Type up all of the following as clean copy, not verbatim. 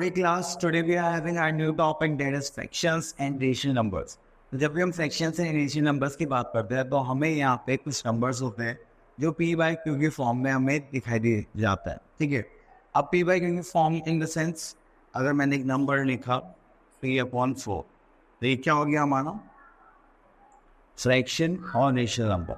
Hey class, today we are having our new topic that is fractions and rational numbers. तो जब भी हम fractions and rational numbers की बात करते हैं तो हमें यहाँ पे कुछ numbers होते हैं जो p by q की फॉर्म में हमें दिखाई दे जाता है. ठीक है, अब p by q की फॉर्म इन द सेंस अगर मैंने एक नंबर लिखा 3/4 तो ये क्या हो गया हमारा फ्रैक्शन और रेशनल नंबर.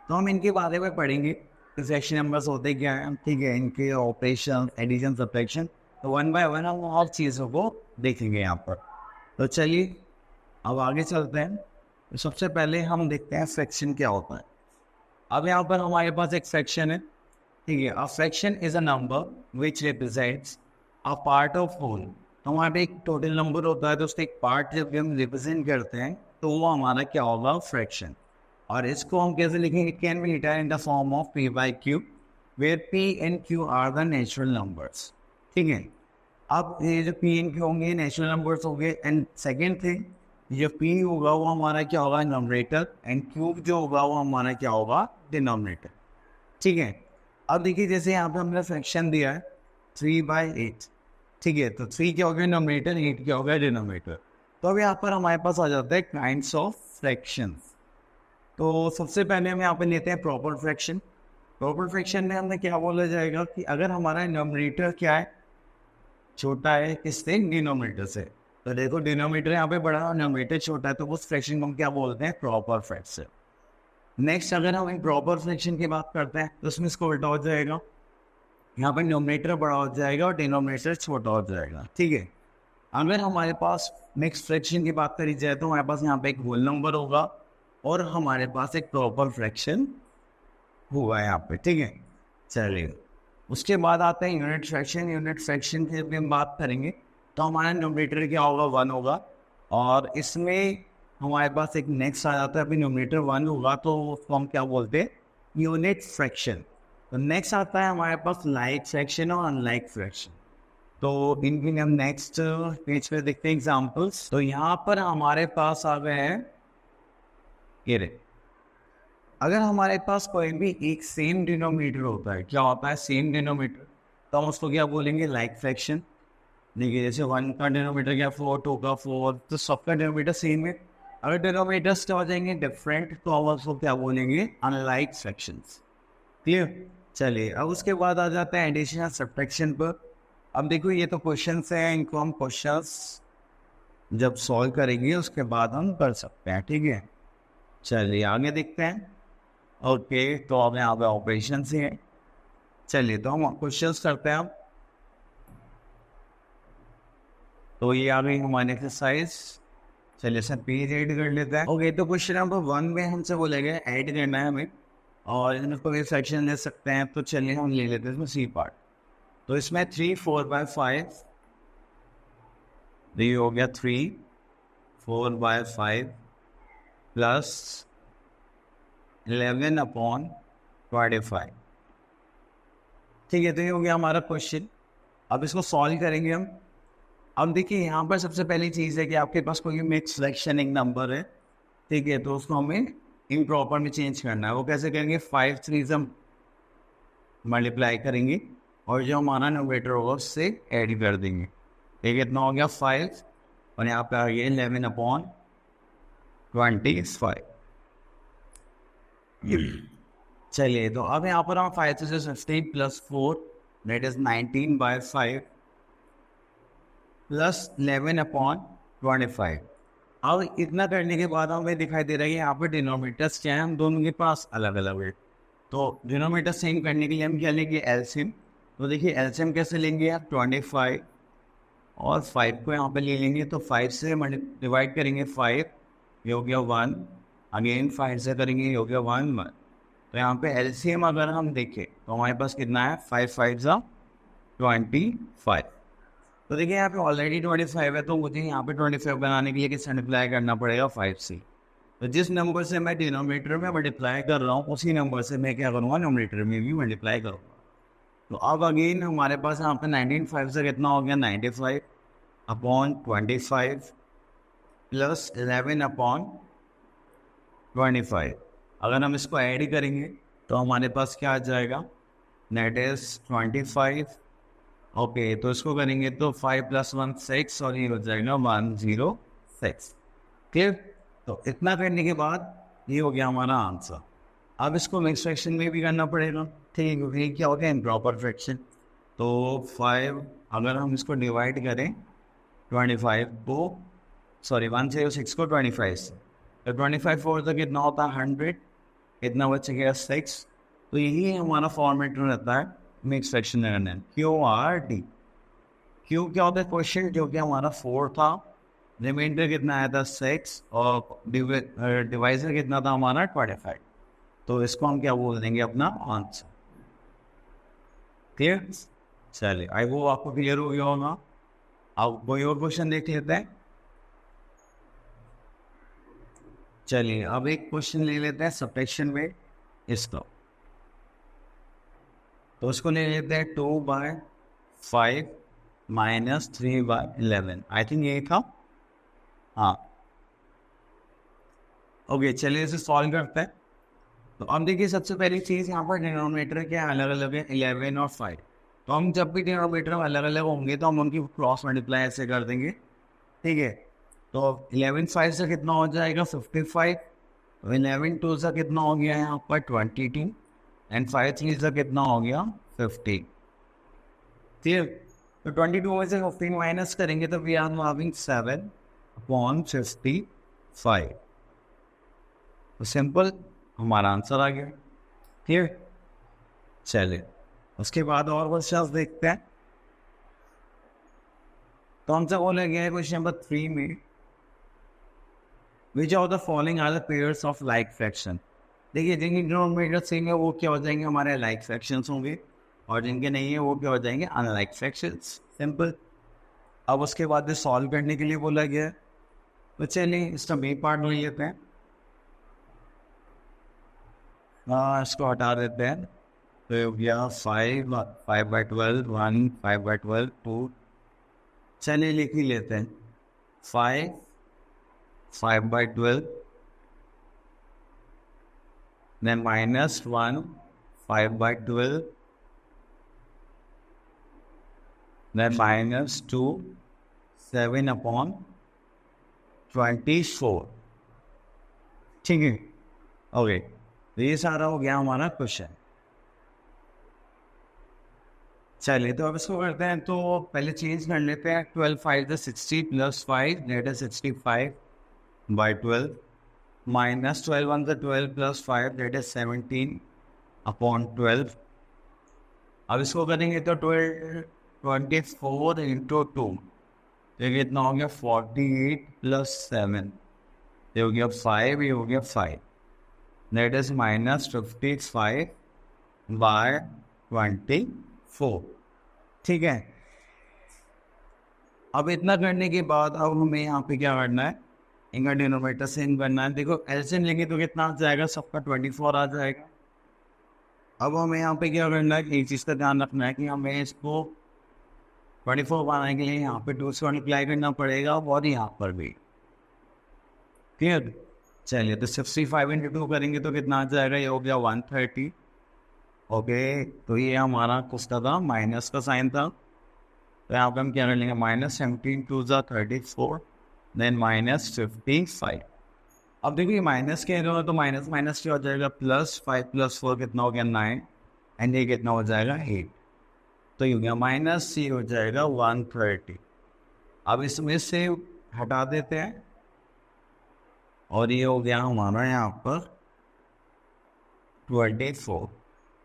तो हम इनके बारे में पढ़ेंगे कि फ्रैक्शन नंबर्स होते क्या हैं. ठीक है, इनके ऑपरेशन, एडिशन, सब्ट्रैक्शन, तो वन बाय वन हम हर चीज़ों को देखेंगे यहाँ पर. तो चलिए अब आगे चलते हैं. तो सबसे पहले हम देखते हैं फ्रैक्शन क्या होता है. अब यहाँ पर हमारे पास एक फ्रैक्शन है. ठीक है, a fraction is a number which represents a part of whole. तो हमारे पे एक टोटल नंबर होता है तो उसका एक पार्ट जब हम रिप्रेजेंट करते हैं तो वो हमारा क्या होगा, फ्रैक्शन. और इसको हम कैसे लिखेंगे, it can be written in the form of p by q where p and q are the natural numbers. ठीक है, अब ये जो p and q होंगे नेचुरल नंबर्स होंगे. एंड सेकेंड थिंग, जो p होगा वो हमारा क्या होगा, नॉमिनेटर, एंड q जो होगा वो हमारा क्या होगा, डिनोमिनेटर. ठीक है, अब देखिए जैसे यहाँ पे हमने फ्रैक्शन दिया है 3/8. ठीक है, तो 3 क्या हो गया नॉमिनेटर, 8 क्या हो गया डिनोमिनेटर. तो अब यहाँ पर हमारे पास आ जाता है काइंड्स ऑफ फ्रैक्शंस. तो सबसे पहले हम यहाँ पे लेते हैं प्रॉपर फ्रैक्शन. प्रॉपर फ्रैक्शन में हमें क्या बोला जाएगा कि अगर हमारा डिनोमिनेटर क्या है, छोटा है किससे, डिनोमिनेटर से. तो देखो डिनोमिनेटर यहाँ पे बड़ा है, डिनोमिनेटर छोटा है, तो उस फ्रैक्शन को हम क्या बोलते हैं, प्रॉपर फ्रैक्शन. नेक्स्ट अगर हम प्रॉपर फ्रैक्शन की बात करते हैं तो उसमें इसको उल्टा हो जाएगा. यहाँ पे डिनोमिनेटर बड़ा हो जाएगा और डिनोमिनेटर छोटा हो जाएगा. ठीक है, अगर हमारे पास मिक्स फ्रैक्शन की बात करी जाए तो हमारे पास यहाँ पे एक होल नंबर होगा और हमारे पास एक प्रॉपर फ्रैक्शन हुआ है यहाँ पे. ठीक है, चलिए उसके बाद आते हैं यूनिट फ्रैक्शन. यूनिट फ्रैक्शन की जब हम बात करेंगे तो हमारा डिनोमिनेटर क्या होगा, 1 होगा. और इसमें हमारे पास एक नेक्स्ट आ जाता है, अभी डिनोमिनेटर 1 होगा तो उसको हम क्या बोलते हैं, यूनिट फ्रैक्शन. तो नेक्स्ट आता है हमारे पास लाइक फ्रैक्शन और अनलाइक फ्रैक्शन. तो इनकी हम नेक्स्ट पेज पे देखते हैं एग्जाम्पल्स. तो यहाँ पर हमारे पास आ गए हैं ये रे. अगर हमारे पास कोई भी एक सेम डिनोमिनेटर होता है, क्या होता है, सेम डिनोमिनेटर, तो हम उसको क्या बोलेंगे, लाइक फ्रैक्शन. देखिए जैसे 1 का डिनोमिनेटर क्या 4, 2 का 4, तो सबका डिनोमिनेटर सेम है. अगर डिनोमिनेटर्स क्या हो जाएंगे डिफरेंट तो हम उसको क्या बोलेंगे, अनलाइक फ्रैक्शंस. क्लियर. चलिए अब उसके बाद आ जाता है एडिशन और सब्ट्रैक्शन पर. अब देखो ये तो क्वेश्चंस हैं, इनको हम क्वेश्चंस जब सॉल्व करेंगे उसके बाद हम कर सकते हैं. ठीक है, चलिए आगे देखते हैं. ओके, तो अब यहाँ पे ऑपरेशन से है. चलिए तो हम क्वेश्चंस करते हैं. अब तो ये आ गई हमारी एक्सरसाइज. चलिए सर पेज ऐड कर लेते हैं. ओके, तो क्वेश्चन नंबर 1 में हमसे बोलेगा ऐड करना है हमें और इसमें कोई सेक्शन ले सकते हैं. तो चलिए हम ले लेते हैं इसमें सी पार्ट. तो इसमें 3 4/5, ये हो गया 3 4/5 प्लस 11/25. ठीक है, तो ये हो गया हमारा क्वेश्चन. अब इसको सॉल्व करेंगे हम. अब देखिए यहाँ पर सबसे पहली चीज़ है कि आपके पास कोई मिक्स फ्रैक्शन एक नंबर है. ठीक है, तो उसको हमें इम्प्रॉपर में चेंज करना है. वो कैसे करेंगे, 5 3 से मल्टीप्लाई करेंगे और जो हमारा नोमिनेटर होगा उससे ऐड कर देंगे. ठीक है, इतना हो गया 5 और यहाँ पे आ गया 11/25. चलिए तो अब यहाँ पर हम 5 से 15 प्लस 4 दैट इज 19/5 प्लस 11/25. अब इतना करने के बाद हमें दिखाई दे रहा है कि यहाँ पर डिनोमिनेटर्स क्या है, हम दोनों के पास अलग अलग है. तो डिनोमिनेटर सेम करने के लिए हम क्या लेंगे, एलसीएम. तो देखिए एलसीएम कैसे लेंगे आप, 25 और 5 को यहाँ पे ले लेंगे. तो 5 से डिवाइड करेंगे 5, ये हो गया 1. अगेन 5 से करेंगे, ये हो गया 1. तो यहाँ पे एलसीएम अगर हम देखें तो हमारे पास कितना है, 5 5 सा 25. तो देखिए यहाँ पे ऑलरेडी 25 है तो मुझे यहाँ पे 25 बनाने के लिए किससे मल्टीप्लाई करना पड़ेगा, 5 से. तो जिस नंबर से मैं डिनोमिनेटर में मल्टीप्लाई कर रहा हूँ उसी नंबर से मैं क्या करूँगा, नोमिनेटर में भी मल्टीप्लाई करूँगा. तो अब अगेन हमारे पास यहाँ पे 19/5 से कितना हो गया, 95/25 प्लस 11/25. अगर हम इसको ऐड करेंगे तो हमारे पास क्या आ जाएगा, दैट इज 25 ओके, तो इसको करेंगे तो 5 + 1 6 और ये हो जाएगा 106। क्लियर? तो इतना करने के बाद ये हो गया हमारा आंसर। अब इसको मिक्स फ्रैक्शन में भी करना पड़ेगा, ठीक है, क्योंकि क्या होता है इम्प्रॉपर फ्रैक्शन। तो 5 अगर हम इसको डिवाइड करें 25 को, सॉरी 106 को 25 से, तो 25 फोर तो कितना होता है 100, कितना बचेगा 6। तो यही हमारा फॉर्मेट रहता है मिक्स फ्रैक्शन में करना है, QRD। क्यू क्या होता है क्वेश्चन, जो कि हमारा 4 था, रिमाइंडर कितना आया था 6 और डिवाइजर कितना था हमारा 25। तो इसको हम क्या बोल देंगे अपना आंसर। क्लियर? चलिए, आई होप आपको क्लियर हो गया होगा। अब कोई और क्वेश्चन देख लेते हैं। चलिए, अब एक क्वेश्चन ले लेते हैं सब्ट्रैक्शन में इसका। तो उसको ले लेते हैं 2/5 - 3/11। आई थिंक यही था, हाँ। ओके, चलिए इसे सॉल्व करते हैं। तो अब देखिए, सबसे पहली चीज़ यहाँ पर डिनोमिनेटर क्या अलग अलग है, 11 और 5। तो हम जब भी डिनोमिनेटर अलग अलग होंगे तो हम उनकी क्रॉस मल्टीप्लाई ऐसे कर देंगे, ठीक है। तो 11 5 से कितना हो जाएगा 55, 11 2 से कितना हो गया यहाँ पर 22 एंड 5 3 से कितना हो गया 50। ठीक, तो 22 में से 15 माइनस करेंगे तो वी आर हैविंग 7/55। तो सिंपल हमारा आंसर आ गया। ठीक, चलिए उसके बाद और क्वेश्चन देखते हैं। तो हमसे बोला गया है क्वेश्चन नंबर 3 में, which of the following are the pairs of like fraction. देखिए, जिनके डिनोमिनेटर सेम है वो क्या हो जाएंगे हमारे लाइक फ्रैक्शंस होंगे, और जिनके नहीं है वो क्या हो जाएंगे अनलाइक फ्रैक्शंस। सिंपल। अब उसके बाद सॉल्व करने के लिए बोला गया है, तो चलिए इसका बी पार्ट ले लेते हैं। इसको हटा देते हैं। तो हो गया 5/12 1 5/12 2। चलिए लिख ही लेते हैं 5/12 then -1 5/12 then -2 7/24। ठीक है, ओके। तो ये सारा हो गया हमारा क्वेश्चन। चलिए, तो अब इसको करते हैं। तो पहले चेंज कर लेते हैं। 12 5 60 + 5 that is 65/12 -12 1 12 + 5 that is 17/12। अब इसको करेंगे तो 24 × 2, तो कितना हो गया 48 + 7, ये हो गया 5, ये हो गया 5, that is -55/24। ठीक है। अब इतना करने के बाद अब हमें यहाँ पे क्या करना है, इनका डिनोमिनेटर सेम करना है। देखो एलसीएम लेंगे तो कितना आ जाएगा, सबका 24 आ जाएगा। अब हमें यहाँ पे क्या करना है, एक चीज़ का ध्यान रखना है कि हमें इसको 24 बनाने के लिए यहाँ पे 2 से मल्टीप्लाई करना पड़ेगा, और यहाँ पर भी। क्लियर? चलिए, तो 65 × 2 करेंगे तो कितना आ जाएगा, ये हो गया 130। ओके, तो ये हमारा कुछ था माइनस का साइन था, तो यहाँ पे हम क्या कर लेंगे -17 2 × 34 देन -55। अब देखिए माइनस के तो माइनस माइनस क्या हो जाएगा, +5 + 4 कितना हो गया 9 एंड ये कितना हो जाएगा 8। तो ये हो गया माइनस, ये हो जाएगा 130। अब इसमें से हटा देते हैं और ये हो गया हमारा यहाँ पर 24।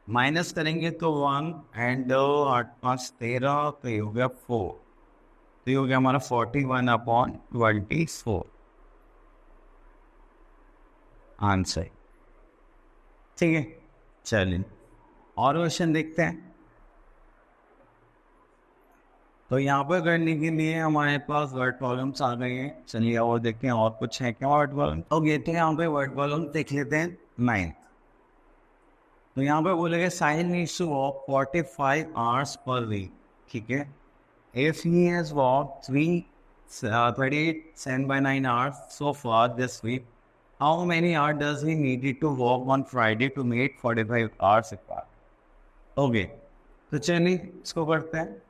माइनस करेंगे तो 1 एंड 8 5 13, तो ये हो गया 4, तो ये हो गया हमारा 41/24 आंसर। ठीक है, चलिए और क्वेश्चन देखते हैं। तो यहाँ पर करने के लिए हमारे पास वर्ड प्रॉब्लम्स आ गए हैं। चलिए और देखते हैं और कुछ है क्या वर्ड प्रॉब्लम। ओके, तो यहाँ पे वर्ड प्रॉब्लम देख लेते हैं 9। तो यहाँ पे बोलेगा Sahil needs to walk 45 hours per week. ठीक है, if he has walk 37/9 hours so far this week, how many hours does he need to walk on Friday to meet 45 hours apart? Okay, तो चलिए इसको करते हैं।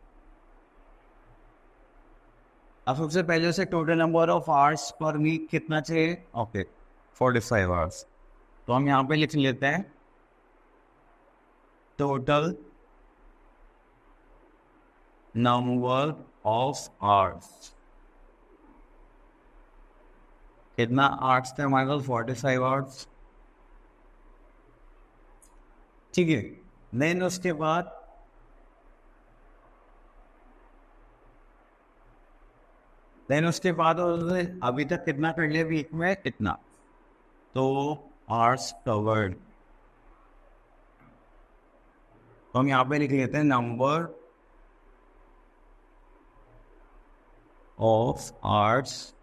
अब सबसे पहले से total number of hours per week कितना चाहिए? Okay 45 hours. तो हम यहाँ पे लिख लेते हैं टोटल नंबर ऑफ आवर्स। कितना आवर्स थे हमारे पास? 45 आवर्स। ठीक है, देन उसके बाद उसने अभी तक कितना कर लिया वीक में? इतना। तो आवर्स कवर्ड, तो हम यहाँ पे लिख लेते हैं number of hours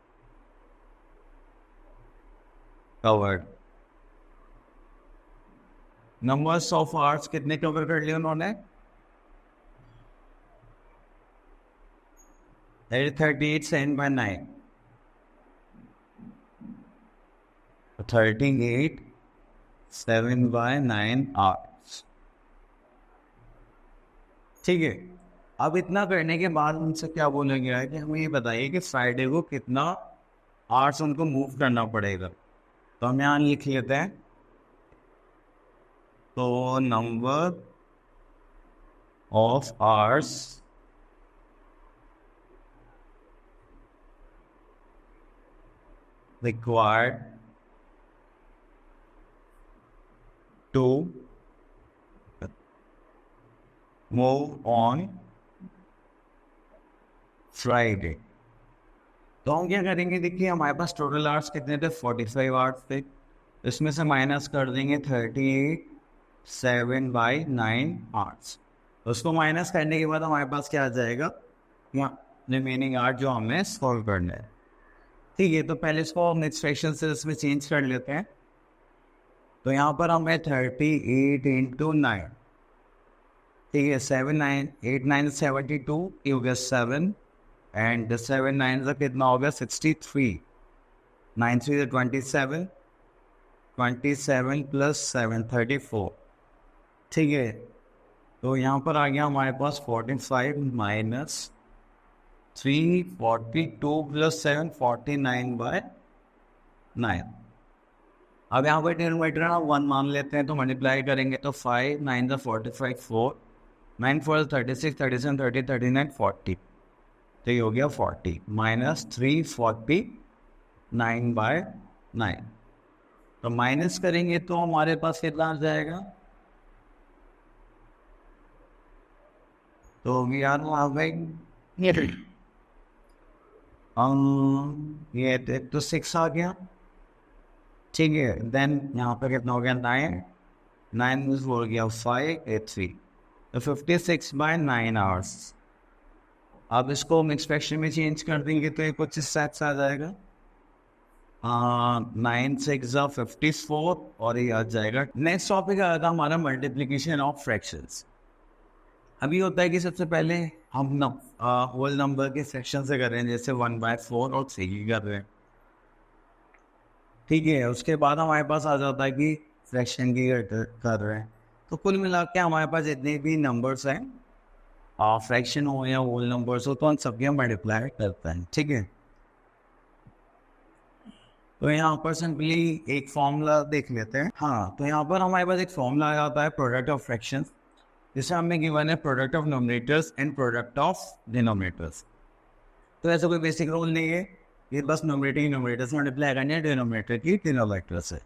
covered. Numbers of hours कितने कवर कर लिए उन्होंने? 38 7 by 9, 38 7 by 9 आवर्स। ठीक है, अब इतना करने के बाद उनसे क्या बोला गया है कि हमें ये बताइए कि फ्राइडे को कितना आवर्स उनको मूव करना पड़ेगा। तो हम यहाँ लिख लेते हैं, तो number of hours required to move on Friday। तो हम क्या करेंगे, देखिए हमारे पास टोटल आवर्स कितने थे? 45 आवर्स थे। इसमें से माइनस कर देंगे 38 7 by 9 आवर्स। उसको माइनस करने के बाद हमारे पास क्या आ जाएगा? यहाँ रिमेनिंग आवर्स जो हमें सॉल्व करना है। ठीक है, तो पहले इसको हम एक्सप्रेशन से इसमें चेंज कर लेते हैं। तो यहाँ पर हमें 38 into 9, ठीक है, 7 9 8 9 72, ये हो गया 7, एंड 7 9 का कितना हो गया? 63, 9 3 27, 27 plus 7 34। ठीक है, तो यहाँ पर आ गया हमारे पास 45 minus 3 42 plus 7 49 by 9। अब यहाँ पर डिनोमिनेटर ना 1 मान लेते हैं, तो मल्टीप्लाई करेंगे तो 5 9 द 45 4 9 4 36 37 30 39 40। तो ये हो गया 40 माइनस 349 बाय 9। तो माइनस करेंगे तो हमारे पास कितना आ जाएगा? तो वी आर हैविंग ये तो 6 आ गया। ठीक है, देन यहाँ पर कितना हो गया? 9 9 हो गया 5 8 3, तो 56 by 9 आवर्स। अब इसको हम एक्सप्रेशन में चेंज कर देंगे तो ये कुछ इस टाइप से आ जाएगा, 9 6 54, और ये आ जाएगा। नेक्स्ट टॉपिक आ था हमारा मल्टीप्लिकेशन ऑफ फ्रैक्शंस। अभी होता है कि सबसे पहले हम होल नंबर के फ्रैक्शन से कर रहे हैं, जैसे 1/4 और 3 की कर रहे हैं। ठीक है, उसके बाद हमारे पास आ जाता है कि फ्रैक्शन की कर रहे हैं। तो कुल मिला के हमारे पास जितने भी नंबर्स हैं, फ्रैक्शन हो या होल नंबर्स हो, तो उन सबके हम मल्टीप्लाई करते हैं। ठीक है, तो यहाँ पर सिंपली एक फॉर्मूला देख लेते हैं। हाँ, तो यहाँ पर हमारे पास एक फॉर्मूला आ जाता है प्रोडक्ट ऑफ फ्रैक्शंस, जिसे हमें गिवन है product of nominators and product of denominators. तो ऐसा कोई बेसिक रूल नहीं है, ये बस नोमिनेटर की नोमिनेटर से मल्टीप्लाई करना है, डिनोमिनेटर की डिनोमिनेटर से।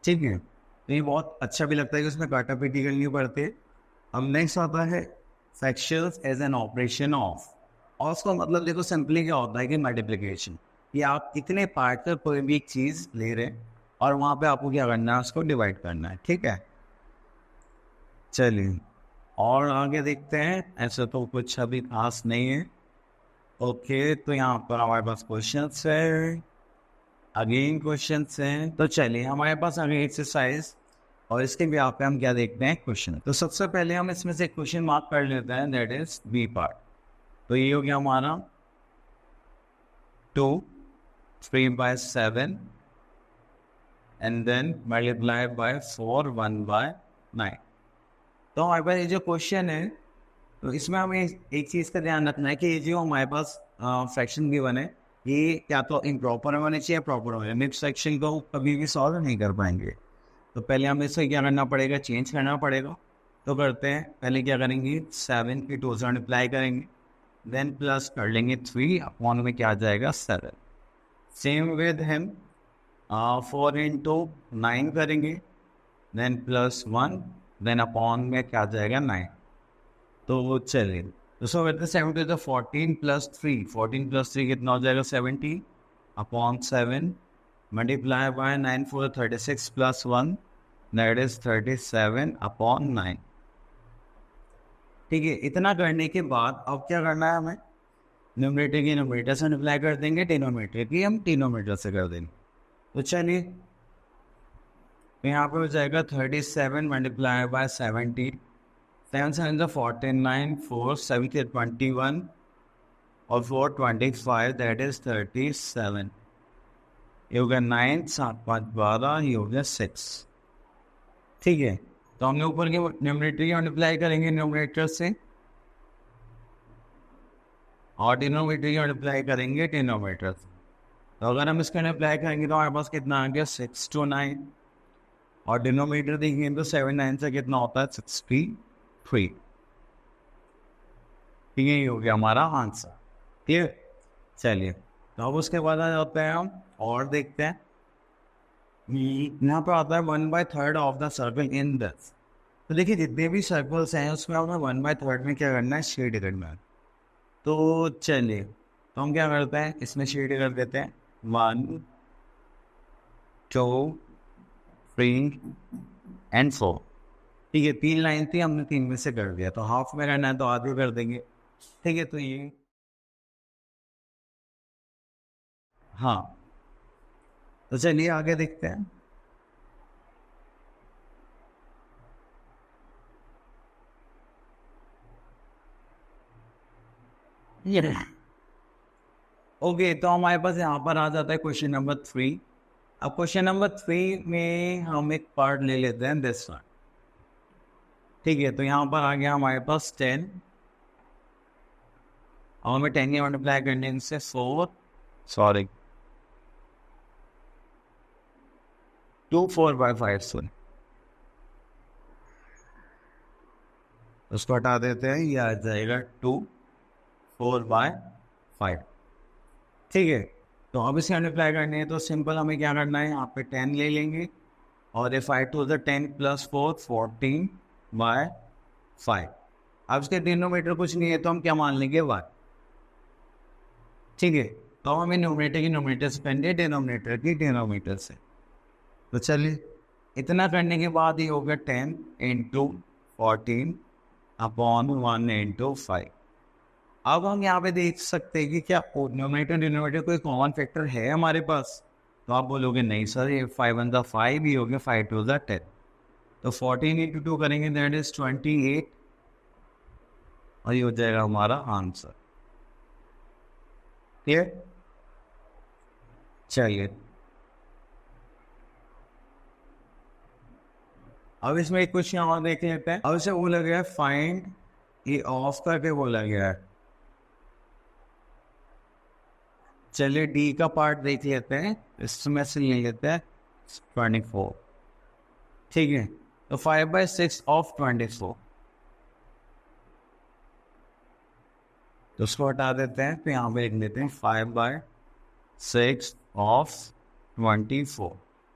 ठीक है, तो ये बहुत अच्छा भी लगता है कि उसमें काटा पीटी करनी पड़ती है। अब नेक्स्ट आता है fractions as an operation of, और उसका मतलब देखो सिंपली क्या होता है कि मल्टीप्लिकेशन, ये आप इतने पार्ट पर कोई भी एक चीज़ ले रहे हैं और वहाँ पे आपको क्या करना है, उसको डिवाइड करना है। ठीक है, चलिए और आगे देखते हैं। ऐसा तो कुछ अभी खास नहीं है। ओके, तो यहाँ पर हमारे पास क्वेश्चंस है, अगेन क्वेश्चंस हैं। तो चलिए हमारे पास आगे एक्सरसाइज, और इसके भी आप पे हम क्या देखते हैं, क्वेश्चन। तो सबसे पहले हम इसमें से क्वेश्चन मार्क कर लेते हैं, दैट इज बी पार्ट। तो ये हो गया हमारा 2 3/7 एंड देन मल्टीप्लाई बाय 4 1/9। तो हमारे पास ये जो क्वेश्चन है, तो इसमें हमें एक चीज़ का ध्यान रखना है कि ये जो हमारे पास फ्रैक्शन गिवन है, ये क्या तो इम्प्रॉपर होने चाहिए, प्रॉपर होने, मिक्स फ्रैक्शन को कभी भी सॉल्व नहीं कर पाएंगे। तो पहले हमें इसे क्या करना पड़ेगा, चेंज करना पड़ेगा। तो करते हैं, पहले क्या करेंगे, 7 की 2 से मल्टीप्लाई करेंगे, देन प्लस कर लेंगे 3 अपॉन में क्या आ जाएगा 7। सेम विद हिम 4 इंटू 9 करेंगे, देन प्लस 1, देन अपॉन में क्या आ जाएगा 9। तो चलिए, तो सो विद 7 तो 14 प्लस 3, 14 प्लस 3 कितना हो जाएगा 70 upon 7 multiply by 9 4 36 plus 1 that is 37 upon 9। ठीक है, इतना करने के बाद अब क्या करना है हमें, न्यूमरेटर की न्यूमरेटर से मल्टीप्लाई कर देंगे, डिनोमिनेटर की हम डिनोमिनेटर से कर देंगे। तो चलिए, तो यहाँ पे हो जाएगा 37 मल्टीप्लाई बाय 70, 7 7 49, 4 7 21 और 4 25 दैट इज 37। ये हो गया 9 7 5 12, ये हो गया 6। ठीक है, तो हमने ऊपर के न्यूमरेटर की मल्टीप्लाई करेंगे न्यूमरेटर से और डिनोमिनेटर की मल्टीप्लाई करेंगे डिनोमिनेटर से। तो अगर हम इसका मल्टीप्लाई करेंगे तो हमारे पास कितना आ गया 6 to 9 और डिनोमिनेटर देखेंगे तो 7 9 से कितना होता है 63। ठीक है, ये हो गया हमारा आंसर। क्लियर। चलिए, तो अब उसके बाद आ जाते हैं हम और देखते हैं, यहाँ पर आता है 1/3 of the circle in this. तो देखिए, जितने भी सर्कल्स हैं उसमें हमें 1/3 में क्या करना है, शेड करना है। तो चलिए, तो हम क्या करते हैं, इसमें शेड कर देते हैं 1 2 3 एंड 4। ठीक है, 3 लाइन थी, हमने 3 में से कर दिया, तो हाफ में करना है तो आधे कर देंगे। ठीक है, तो ये हाँ, तो चलिए आगे देखते हैं। ओके, तो हमारे पास यहाँ पर आ जाता है क्वेश्चन नंबर 3। अब क्वेश्चन नंबर 3 में हम एक पार्ट ले लेते हैं दिस वन। ठीक है, तो यहाँ पर आ गया हमारे पास 10 और हमें 10 की मल्टीप्लाई करने से 4 सॉरी 2 4/5 सुन, उसको हटा देते हैं, ये आ जाएगा 2 4/5। ठीक है, तो अब इसे मल्टीप्लाई करने है तो सिंपल हमें क्या करना है, यहाँ पे 10 ले लेंगे और 5 to the 10 + 4 14/5। अब इसके डिनोमिनेटर कुछ नहीं है तो हम क्या मान लेंगे 1। ठीक है, तो हमें न्यूमरेटर की न्यूमरेटर से करनी, डिनोमिनेटर की डिनोमिनेटर से। तो चलिए, इतना करने के बाद ये हो गया 10 × 14 अपॉन 1 × 5। अब हम यहाँ पे देख सकते हैं कि क्या न्यूमरेटर डिनोमिनेटर कोई कॉमन फैक्टर है हमारे पास। तो आप बोलोगे नहीं सर, ये 5 1 × 5 ही हो गया, 5 2 × 10। तो 14 × 2 करेंगे दैट इज 28 और ये हो जाएगा हमारा आंसर। क्लियर। चलिए, अब इसमें एक क्वेश्चन और देख लेते हैं। अब इसे बोला गया है फाइंड, ये ऑफ करके बोला गया है। चलिए, डी का पार्ट देख लेते हैं, इसमें से ले लेते हैं 24। ठीक है, तो 5/6 ऑफ 24, तो उसको हटा देते हैं, तो यहाँ पे लिख देते हैं 5/6 ऑफ 24।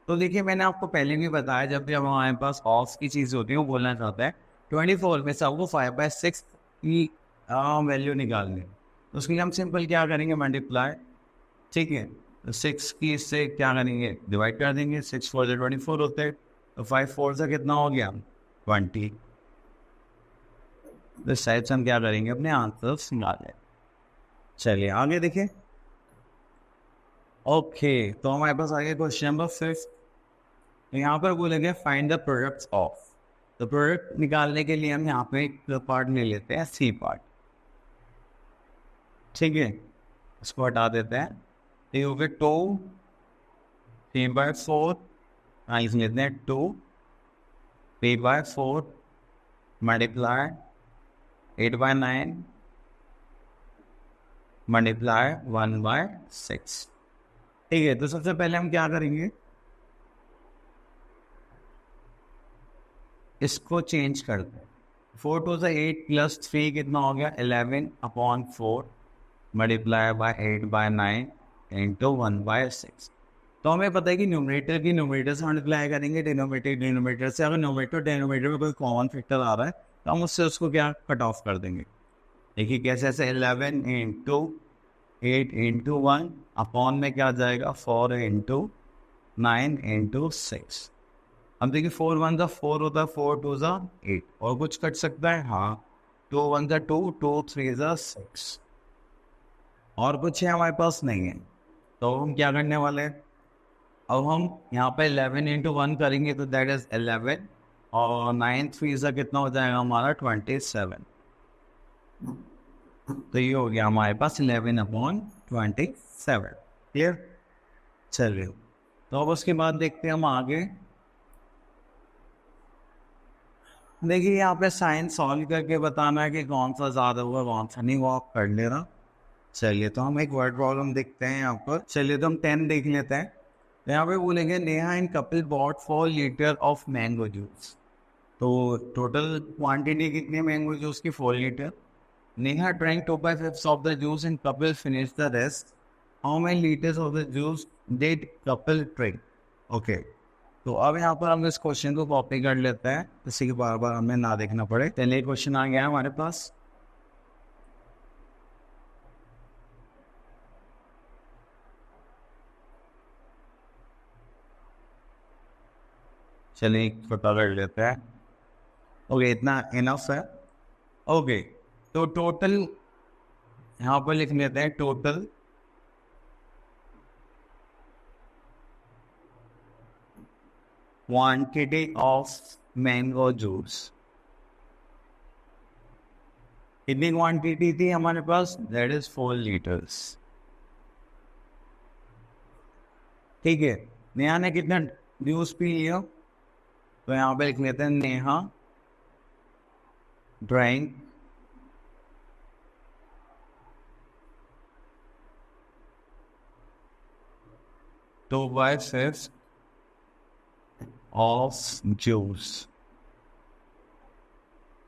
तो देखिए, मैंने आपको पहले भी बताया, जब भी हमारे पास ऑफ की चीज़ होती है वो बोलना चाहता है 24 में से आपको 5/6 की वैल्यू निकालनी। तो उसके लिए हम सिंपल क्या करेंगे, मल्टीप्लाई। ठीक है, तो 6 की इससे क्या करेंगे, डिवाइड कर देंगे। 6 4 24 होते हैं, तो 5 4 से कितना हो गया 20। तो शायद से हम क्या करेंगे, अपने आंसर निकालें। चलिए आगे देखिए। ओके, तो हमारे पास आ गया क्वेश्चन नंबर 5। तो यहाँ पर बोलेंगे फाइंड द प्रोडक्ट्स ऑफ। तो प्रोडक्ट निकालने के लिए हम यहाँ पे एक पार्ट ले लेते हैं, सी पार्ट। ठीक है, इसको हटा देते हैं, तो ये हो गया 2 3/4, इसमें लेते हैं 2 3/4 मल्टीप्लाई 8/9 मल्टीप्लाई 1/6। ठीक है, तो सबसे पहले हम क्या करेंगे, इसको चेंज करते हैं। 4 टू द 8 प्लस 3 कितना हो गया 11/4 मल्टीप्लाई बाय 8/9 इंटू 1/6। तो हमें पता है कि न्यूमरेटर की न्यूमरेटर से मल्टीप्लाई करेंगे, डिनोमिनेटर डिनोमिनेटर से। अगर न्यूमरेटर डिनोमिनेटर में कोई कॉमन फैक्टर आ रहा है तो हम उससे उसको क्या कट ऑफ कर देंगे। देखिए कैसे, ऐसे 11 इंटू 8 इंटू 1 अपॉन में क्या आ जाएगा 4 इंटू 9 इंटू 6। अब देखिए 4 1 ज़ा 4 होता है, 4 2 ज़ा 8, और कुछ कट सकता है, हाँ 2 1 ज़ा 2, 2 3 ज़ा 6, और कुछ है हमारे पास नहीं है। तो हम क्या करने वाले हैं, अब हम यहाँ पे 11 इंटू 1 करेंगे तो दैट इज 11, और 9 3 ज़ा कितना हो जाएगा हमारा 27। तो ये हो गया हमारे पास 11/27। क्लियर, चलिए तो अब उसके बाद देखते हैं हम आगे। देखिए यहाँ पे साइन सॉल्व करके बताना है कि कौन सा ज़्यादा हुआ कौन सा नहीं, वो आप कर लेना। चलिए तो हम एक वर्ड प्रॉब्लम देखते हैं यहाँ पर। चलिए तो हम 10 देख लेते हैं। तो यहाँ पे बोलेंगे Neha and Kapil bought 4 litre of mango juice. तो टोटल क्वांटिटी कितनी है मैंगो जूस की, 4 litre. Neha drank 2/5 of the juice and Kapil finish the rest. How many litres of the juice did Kapil drink. Okay, तो अब यहाँ पर हम इस क्वेश्चन को कॉपी कर लेते हैं, जिससे कि बार बार हमें ना देखना पड़े। पहले क्वेश्चन आ गया है हमारे पास। चलिए पता कर लेते हैं। ओके, इतना इनफ है। ओके, तो टोटल यहाँ पर लिख लेते हैं, total quantity of mango juice. कितनी क्वांटिटी थी हमारे पास, दैट इज 4 लीटर्स। ठीक है, नेहा ने कितना जूस पी लिया, तो यहाँ पे लिख लेते हैं नेहा ड्राइंग 2/5 ऑफ जूस।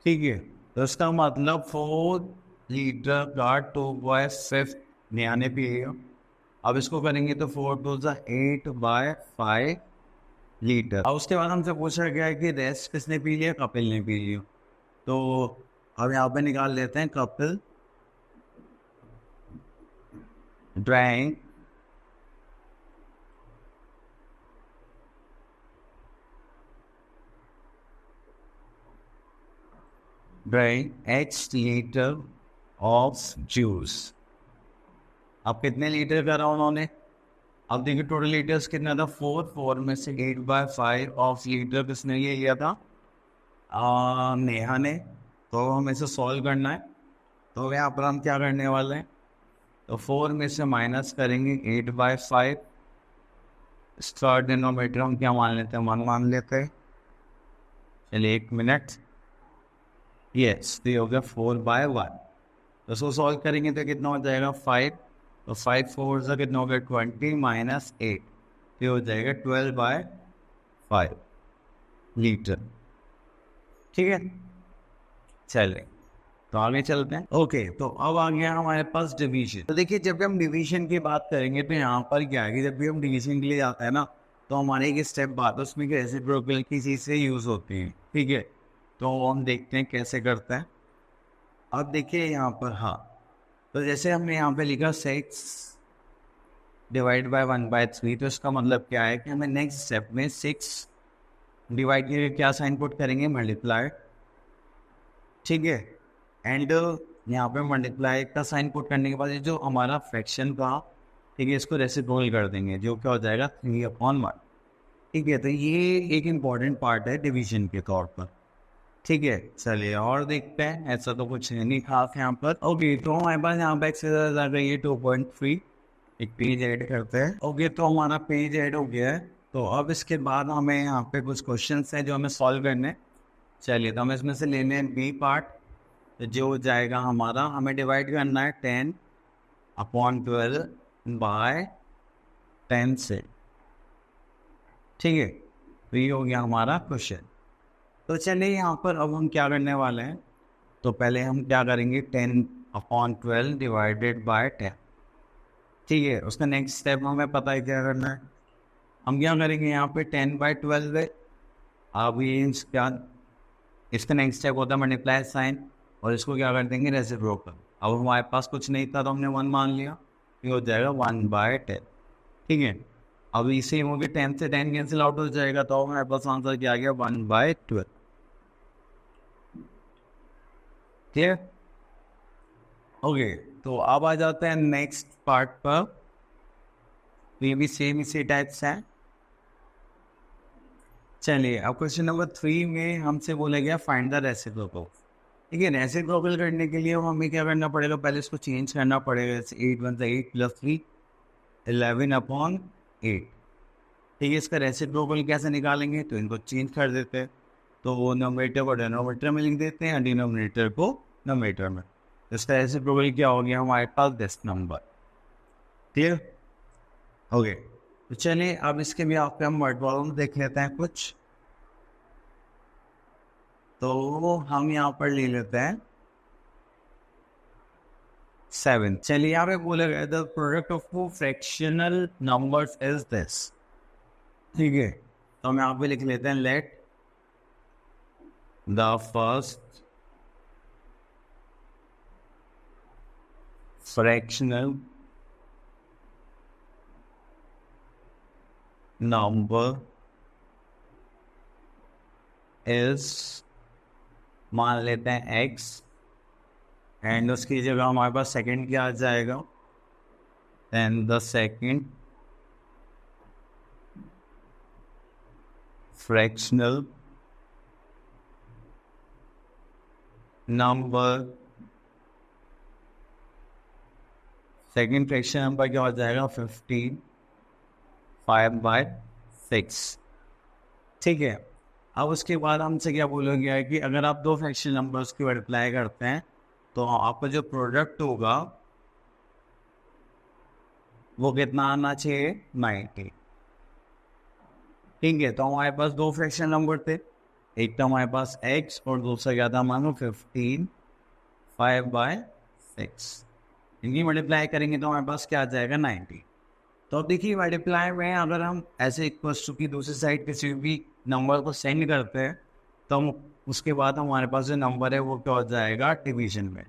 ठीक है, तो इसका मतलब 4 लीटर का 2/5 नेहा ने पिएगा। अब इसको करेंगे तो 4 2 ज़ा 8/5 लीटर। अब उसके बाद हमसे पूछा गया है कि रेस्ट किसने पी लिया, कपिल ने पी लिया। तो अब यहाँ पे निकाल लेते हैं, Kapil drank X litre of juice. अब कितने लीटर करा उन्होंने, अब देखिए टोटल लीटर्स कितना था 4 में से 8/5 ऑफ लीटर किसने ये लिया था, नेहा ने। तो हमें इसे सॉल्व करना है। तो यहाँ पर हम क्या करने वाले हैं, तो 4 में से माइनस करेंगे 8/5। इसका डिनोमिनेटर हम क्या मान लेते हैं, 1 मान लेते हैं। चलिए 1 मिनट। यस, तो ये हो गया 4/1। तो इसको सॉल्व करेंगे तो कितना हो जाएगा 5। तो 5 4 से कितना हो गया 20 माइनस 8, तो हो जाएगा 12/5 लीटर। ठीक है, चलिए तो आगे चलते हैं। ओके, तो अब आ गया हमारे पास डिवीजन। तो देखिए जब भी हम डिवीजन की बात करेंगे तो यहाँ पर क्या है कि जब भी हम डिवीजन के लिए जाते हैं ना, तो हमारे एक स्टेप बाद उसमें रेसिप्रोकल की चीज़ से यूज़ होती है। ठीक है, तो हम देखते हैं कैसे करते हैं। अब देखिए यहाँ पर, हाँ, तो जैसे हमने यहाँ पे लिखा 6 डिवाइड बाय 1/3, तो इसका मतलब क्या है कि हमें नेक्स्ट स्टेप में 6 डिवाइड के क्या साइन पुट करेंगे, मल्टीप्लाई। ठीक है, एंड यहाँ पे मल्टीप्लाई का साइन पुट करने के बाद ये जो हमारा फ्रैक्शन का, ठीक है, इसको रेसिप्रोकल कर देंगे, जो क्या हो जाएगा 3/1। ठीक है, तो ये एक इम्पॉर्टेंट पार्ट है डिवीजन के तौर पर। ठीक है, चलिए और देखते हैं। ऐसा तो कुछ नहीं खास यहाँ पर। ओके, तो हमारे पास यहाँ पे एक्सरसाइज आ गई है 2.3। एक पेज ऐड करते हैं। ओके, तो हमारा पेज ऐड हो गया है। तो अब इसके बाद हमें यहाँ पे कुछ क्वेश्चंस हैं जो हमें सॉल्व करने हैं। चलिए तो हम इसमें से लेने हैं बी पार्ट, तो जो हो जाएगा हमारा, हमें डिवाइड करना है 10 अपॉन 12 बाय 10 से। ठीक है, तो ये हो गया हमारा क्वेश्चन। तो चलिए यहाँ पर अब हम क्या करने वाले हैं, तो पहले हम क्या करेंगे 10/12 डिवाइडेड बाय 10। ठीक है, उसका नेक्स्ट स्टेप हमें पता है क्या करना है। हम क्या करेंगे यहाँ पे 10/12 है, अब ये क्या, इसका नेक्स्ट स्टेप होता है मल्टीप्लाई साइन, और इसको क्या कर देंगे रेसिप्रोकल। अब हमारे पास कुछ नहीं था तो हमने 1 मान लिया, ये हो जाएगा 1/10। ठीक है, अब इसे हो गया 10 से 10 कैंसिल आउट हो जाएगा, तो हमारे पास आंसर क्या आ गया 1/12। ठीक है, ओके। तो अब आ जाते हैं नेक्स्ट पार्ट पर, ये भी सेम इसी टाइप्स है। चलिए, अब क्वेश्चन नंबर 3 में हमसे बोला गया फाइंड द रेसिप्रोकल। ठीक है, रेसिप्रोकल करने के लिए हमें क्या करना पड़ेगा, पहले इसको चेंज करना पड़ेगा। 8 1 8 + 3 11/8। ठीक है, इसका रेसिप्रोकल कैसे निकालेंगे, तो इनको चेंज कर देते हैं। तो वो नोमिनेटर को डिनोमिनेटर में लिख देते हैं, डिनोमिनेटर को नोमिनेटर में। इसका रेसिप्रोकल क्या हो गया हमारे पास 10 नंबर। Clear, okay. तो चलिए अब इसके भी आपके हम वर्ड प्रॉब्लम देख लेते हैं कुछ। तो हम यहाँ पर ले लेते हैं 7। चलिए यहाँ पे बोला गया the product of two fractional numbers is this. ठीक है, तो हम यहाँ पे लिख लेते हैं let the first fractional number is, मान लेते हैं x, एंड उसकी जगह हमारे पास सेकंड क्या आ जाएगा, and the second fractional number, second fraction number क्या हो जाएगा 15 5/6। ठीक है, अब उसके बाद हमसे क्या बोला गया है कि अगर आप दो फ्रैक्शन नंबर्स की मल्टीप्लाई करते हैं तो आपका जो प्रोडक्ट होगा वो कितना आना चाहिए 90। ठीक है, तो हमारे पास दो फ्रैक्शन नंबर थे, एक तो हमारे पास x और दूसरा क्या था मानो 15 5/6। इनकी मल्टीप्लाई करेंगे तो हमारे पास क्या आ जाएगा 90। तो अब देखिए मल्टीप्लाई में अगर हम ऐसे इक्वल टू की दूसरी साइड किसी भी नंबर को सेंड करते हैं तो हम उसके बाद हमारे पास जो नंबर है वो क्या हो जाएगा डिवीजन में,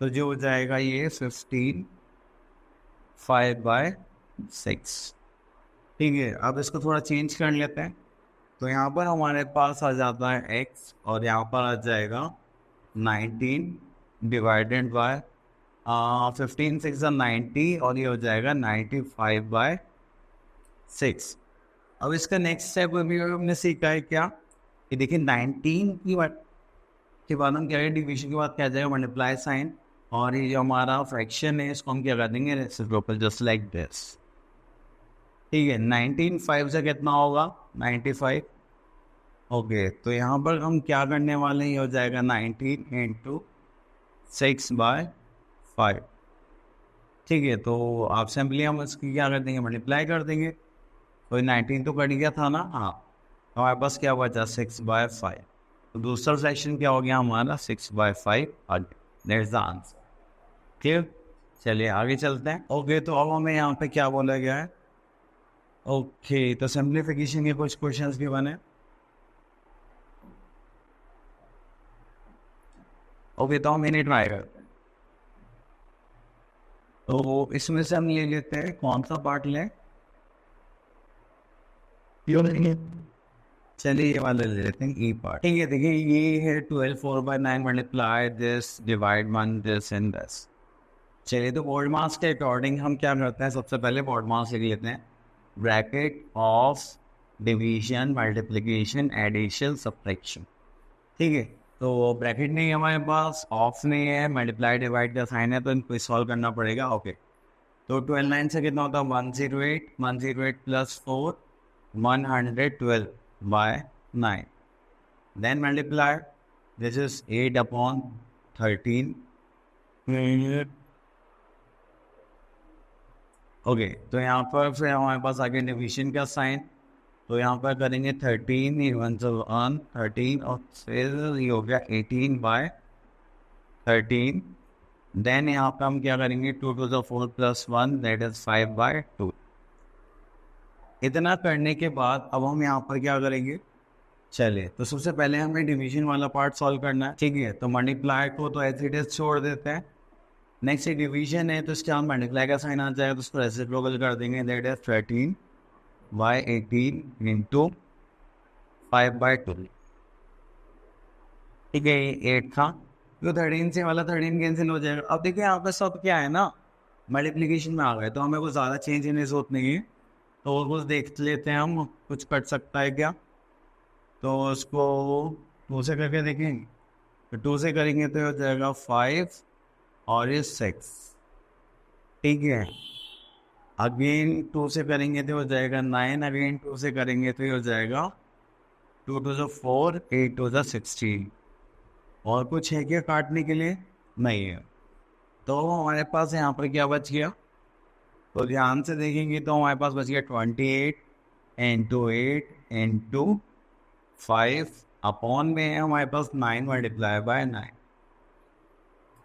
तो जो हो जाएगा ये 15 5/6। ठीक है, अब इसको थोड़ा चेंज कर लेते हैं। तो यहाँ पर हमारे पास आ जाता है x और यहाँ पर आ जाएगा 19 डिवाइडेड बाय 15 6 90 और ये हो जाएगा 95/6। अब इसका नेक्स्ट स्टेप अभी हमने सीखा है क्या कि देखिए 19 की बात के बाद हम क्या करें, डिवीजन के बाद क्या जाएगा मल्टीप्लाई साइन, और ये जो हमारा फ्रैक्शन है इसको हम क्या कर देंगे रेसिप्रोकल, जस्ट लाइक दिस। ठीक है, 19 5 से कितना होगा 95। ओके, तो यहाँ पर हम क्या करने वाले हैं, ये हो जाएगा 19 × 6/5। ठीक है, तो आप सिंपली हम इसकी क्या कर देंगे मल्टीप्लाई कर देंगे, तो 19 तो कट गया था ना, हाँ, तो हमारे पास क्या बचा 6/5। तो दूसरा फ्रैक्शन क्या हो गया हमारा 6/5, दैट्स द आंसर। क्लियर, चलिए आगे चलते हैं। ओके, तो अब हमें यहाँ पे क्या बोला गया है, ओके, तो सिंप्लीफिकेशन के कुछ क्वेश्चंस भी बने। ओके, तो हम इन्हें ट्राई करते हैं। तो इसमें से हम ले लेते हैं, कौन सा पार्ट लें, चलिए ये वाला ले लेते हैं ई पार्ट। ठीक है, देखिए ये है 12 4/9 multiply this divide 1 this and this. चलिए, तो बोर्ड मास के अकॉर्डिंग हम क्या करते हैं, सबसे पहले बोर्ड मास लिख लेते हैं, bracket of division multiplication addition subtraction. ठीक है, तो ब्रैकेट नहीं है हमारे पास, ऑफ नहीं है, मल्टीप्लाई डिवाइड का साइन है, तो इनको सॉल्व करना पड़ेगा। ओके, तो 12 9 से कितना होता है 108 108 + 4 112/9, then multiply, this is 8/13 okay, तो यहाँ पर फिर हमारे पास आगे डिवीजन का साइन, तो यहाँ पर करेंगे 13 1 13 और फिर ये हो गया 18/13। देन यहाँ पर हम क्या करेंगे 2 to the 4 + 1 दैट इज 5/2। इतना करने के बाद अब हम यहाँ पर क्या करेंगे, चलिए तो सबसे पहले हमें डिवीजन वाला पार्ट सॉल्व करना है, ठीक है। तो मल्टीप्लाई को तो एज इट इज छोड़ देते हैं। नेक्स्ट डिवीजन है तो इसके हम मल्टीप्लाई का साइन आ जाएगा तो उसको रेसिप्रोकल कर देंगे, दैट इज 13/18 इंटू 5/2। ठीक है, ये 8 था, तो 13 से वाला 13 कैंसिल हो जाएगा। अब देखिए यहाँ पे सब क्या है ना, मल्टीप्लीकेशन में आ गए, तो हमें कुछ ज़्यादा चेंज होने की जरूरत नहीं है। तो और कुछ देख लेते हैं हम, कुछ कट सकता है क्या। तो उसको 2 से करके देखेंगे, तो 2 से करेंगे तो हो जाएगा 5 और ये 6, ठीक है। अगेन 2 से करेंगे तो हो जाएगा 9, अगेन 2 से करेंगे तो हो जाएगा 2 to the 4 8 to the 16। और कुछ है क्या काटने के लिए, नहीं है। तो हमारे पास यहाँ पर क्या बच गया, तो ध्यान से देखेंगे तो हमारे पास बच गया 28 इंटू 8 इंटू 5 अपॉन में है हमारे पास 9 × 9।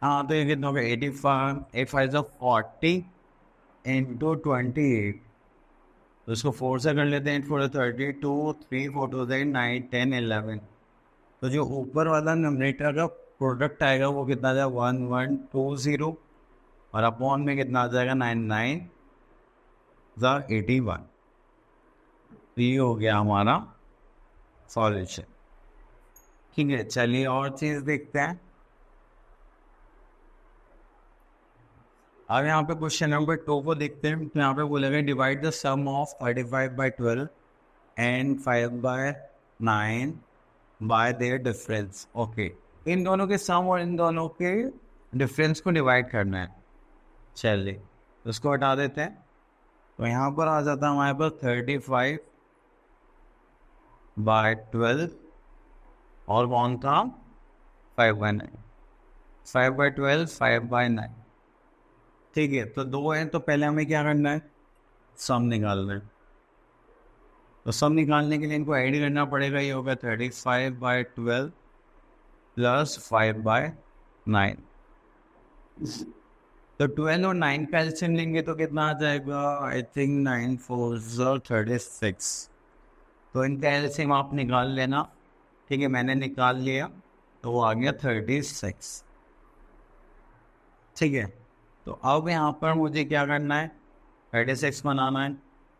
हाँ, तो ये कितना होगा 85 8 5 40 इंटू 28। तो इसको 4 से कर लेते हैं, 4 32 3 4 2 9 10 11। तो जो ऊपर वाला नंबरेटर का प्रोडक्ट आएगा वो कितना आ जाएगा 1120 और अपॉन में कितना आ जाएगा 9 9 × 81। तो ये हो गया हमारा सॉल्यूशन, ठीक है। चलिए और चीज़ देखते हैं। अब यहाँ पे क्वेश्चन नंबर 2 को देखते हैं। तो यहाँ पे बोलेगा divide the sum of 35/12 and 5/9 by their difference. Okay, इन दोनों के सम और इन दोनों के डिफरेंस को डिवाइड करना है। चलिए उसको हटा देते हैं। तो यहाँ पर आ जाता है हमारे पास 35/12 और कौन था 5/9, 5/12 5/9, ठीक है। तो 2 हैं, तो पहले हमें क्या करना है, सम निकालना है। तो सम निकालने के लिए इनको ऐड करना पड़ेगा। ये होगा 35/12 + 5/9। तो 12 और 9 का एलसीएम लेंगे तो कितना आ जाएगा, आई थिंक 9 4 36। तो इनका एलसीएम आप निकाल लेना, ठीक है। मैंने निकाल लिया तो वो आ गया 36, ठीक है। तो अब यहाँ पर मुझे क्या करना है, 36 बनाना है।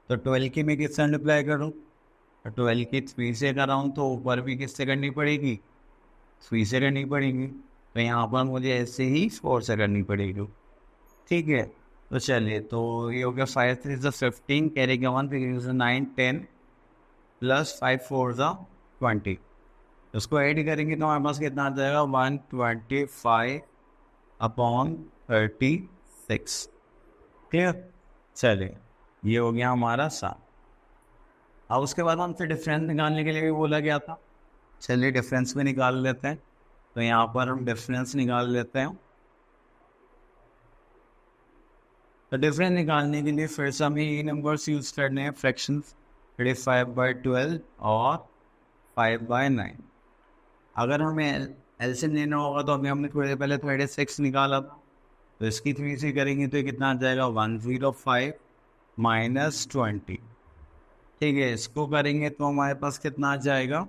तो 12 की मैं किससे मल्टीप्लाई करूँ, तो 12 की 3 से कराऊँ तो ऊपर भी किससे करनी पड़ेगी, 3 से करनी पड़ेगी। तो यहाँ पर मुझे ऐसे ही 4 से करनी पड़ेगी, ठीक है। तो चलिए, तो ये हो गया 5 3 15 कैरी का 1 फिर 9 10 + 5 4 20। उसको ऐड करेंगे तो हमारे पास कितना आ जाएगा 125/36, क्लियर। चलिए ये हो गया हमारा 7। अब उसके बाद हमसे डिफरेंस निकालने के लिए भी बोला गया था। चलिए डिफरेंस भी निकाल लेते हैं। तो यहाँ पर हम डिफरेंस निकाल लेते हैं। तो डिफरेंस निकालने के लिए फिर से हमें ये नंबर्स यूज़ करने हैं, फ्रैक्शंस, 35/12 और 5/9। अगर हमें एलसीएम लेना होगा तो हमने थोड़ी देर पहले 36 निकाला था, तो इसकी 3 से करेंगे तो कितना आ जाएगा 105 - 20, ठीक है। इसको करेंगे तो हमारे पास कितना आ जाएगा,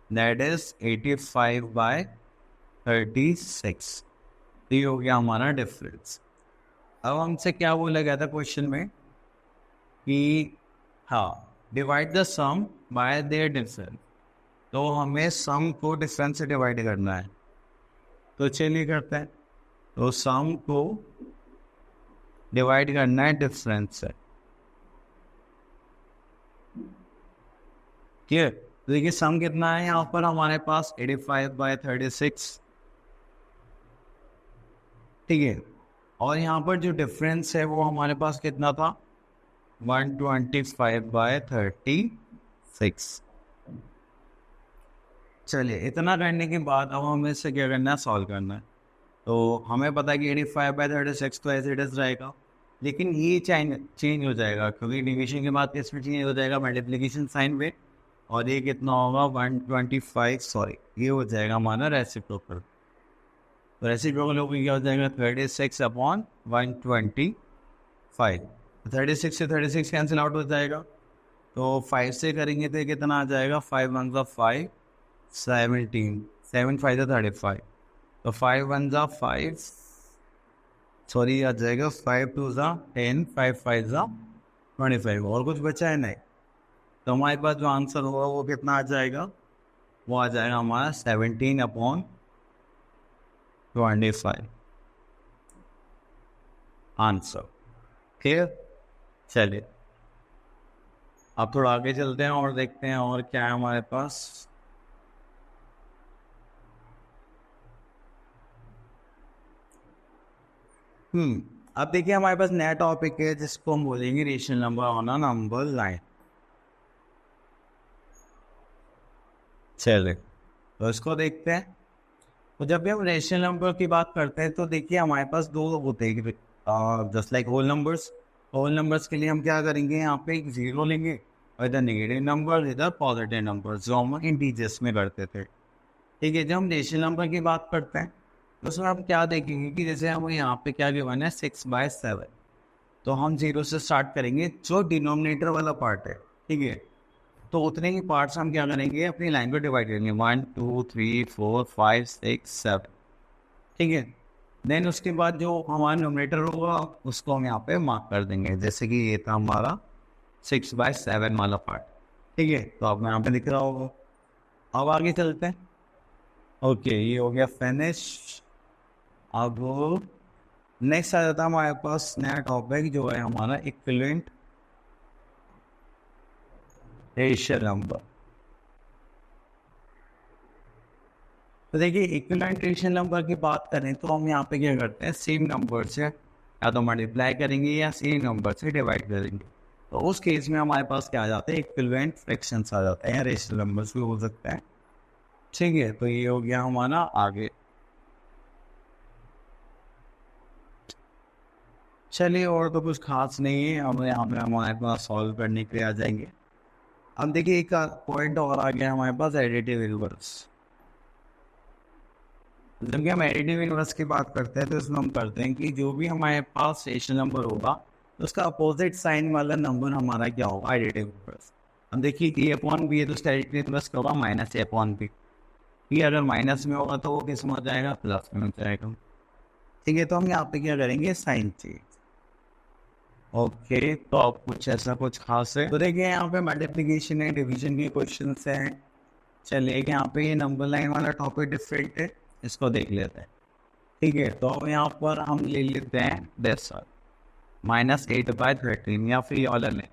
दैट इज 85/36। तो ये हो गया हमारा डिफरेंस। अब हमसे क्या बोला गया था क्वेश्चन में कि हाँ divide the sum by their difference. तो हमें सम को डिफरेंस से डिवाइड करना है। तो चलिए करते हैं। तो सम को डिवाइड करना है डिफरेंस से, ठीक है। तो देखिए सम कितना है यहाँ पर हमारे पास 85/36, ठीक है। और यहाँ पर जो डिफरेंस है वो हमारे पास कितना था 125/36। चलिए इतना करने के बाद अब हमें इससे क्या करना है, सॉल्व करना है। तो हमें पता है कि 85/36 तो एज इट इज रहेगा। लेकिन ये चेंज हो जाएगा क्योंकि डिवीजन के बाद इसमें चेंज हो जाएगा मल्टीप्लिकेशन साइन में, और ये कितना होगा 125, सॉरी ये हो जाएगा हमारा रेसिप्रोकल। तो रेसिप्रोकल हो क्या हो जाएगा 36/125। 36 से 36 कैंसिल आउट हो जाएगा, तो 5 से करेंगे तो कितना आ जाएगा 5 1 5 17, 7 5 35, तो 5 1 5, सॉरी आ जाएगा 5 2 10, 5 5 25, और कुछ बचा है नहीं। तो हमारे पास जो आंसर होगा वो कितना आ जाएगा, वो आ जाएगा हमारा 17/25 आंसर। क्लियर? चलिए अब थोड़ा आगे चलते हैं और देखते हैं और क्या है हमारे पास। अब देखिए हमारे पास नया टॉपिक है जिसको हम बोलेंगे rational number on a number line. चलिए तो इसको देखते हैं। तो जब भी हम रेशनल नंबर की बात करते हैं तो देखिए हमारे पास दो होते हैं, just like whole numbers. Whole numbers के लिए हम क्या करेंगे, यहाँ पे एक जीरो लेंगे और इधर नेगेटिव नंबर, इधर पॉजिटिव नंबर, जो हम इंटीजर्स में करते थे। ठीक है, जब हम रेशनल नंबर की बात करते हैं तो उसमें हम क्या देखेंगे कि जैसे हम यहाँ पे क्या गिवन है 6/7, तो हम जीरो से स्टार्ट करेंगे जो डिनोमिनेटर वाला पार्ट है। ठीक है, तो उतने ही पार्ट्स हम क्या करेंगे, अपनी लाइन को डिवाइड करेंगे 1 2 3 4 5 6 7। ठीक है, देन उसके बाद जो हमारा नोमिनेटर होगा उसको हम यहाँ पे मार्क कर देंगे, जैसे कि ये था हमारा 6/7 वाला पार्ट। ठीक है, तो अब यहाँ पे दिख रहा होगा। अब आगे चलते हैं। ओके, ये हो गया फिनिश। अब नेक्स्ट आ जाता है हमारे पास नया टॉपिक जो है हमारा इक्विवेलेंट रेशनल नंबर। तो देखिए इक्विवेलेंट रेशनल नंबर की बात करें तो हम यहाँ पे क्या करते हैं, सेम नंबर से या तो मल्टीप्लाई करेंगे या सेम नंबर से डिवाइड करेंगे। तो उस केस में हमारे पास क्या आ जाते हैं, इक्विवेलेंट फ्रैक्शंस आ जाते हैं या रेशनल नंबर्स भी हो सकते हैं। ठीक है, तो ये हो गया हमारा आगे। चलिए और तो कुछ खास नहीं है, अब यहाँ पे हमारे पास सॉल्व करने के लिए आ जाएंगे। अब देखिए एक पॉइंट और आ गया हमारे पास, एडिटिव इनवर्स। जब कि हम एडिटिव इनवर्स की बात करते हैं तो इसमें हम करते हैं कि जो भी हमारे पास रेशनल नंबर होगा तो उसका अपोजिट साइन वाला नंबर हमारा क्या होगा, एडिटिव इनवर्स। अब देखिए a/b है तो उसका एडिटिव इनवर्स क्या होगा, -a/b। ये अगर माइनस में होगा तो वो किस में हो जाएगा, प्लस में हो जाएगा। ठीक है, तो हम यहाँ पे क्या करेंगे, साइन चेंज। ओके, तो अब कुछ ऐसा कुछ खास है तो देखिए यहाँ पे मल्टीप्लिकेशन है, डिवीजन के क्वेश्चन हैं। चलिए यहाँ पे ये नंबर लाइन वाला टॉपिक डिफरेंट है, इसको देख लेते हैं। ठीक है, तो अब यहाँ पर हम ले लेते हैं -8/13 या फिर वाला लें,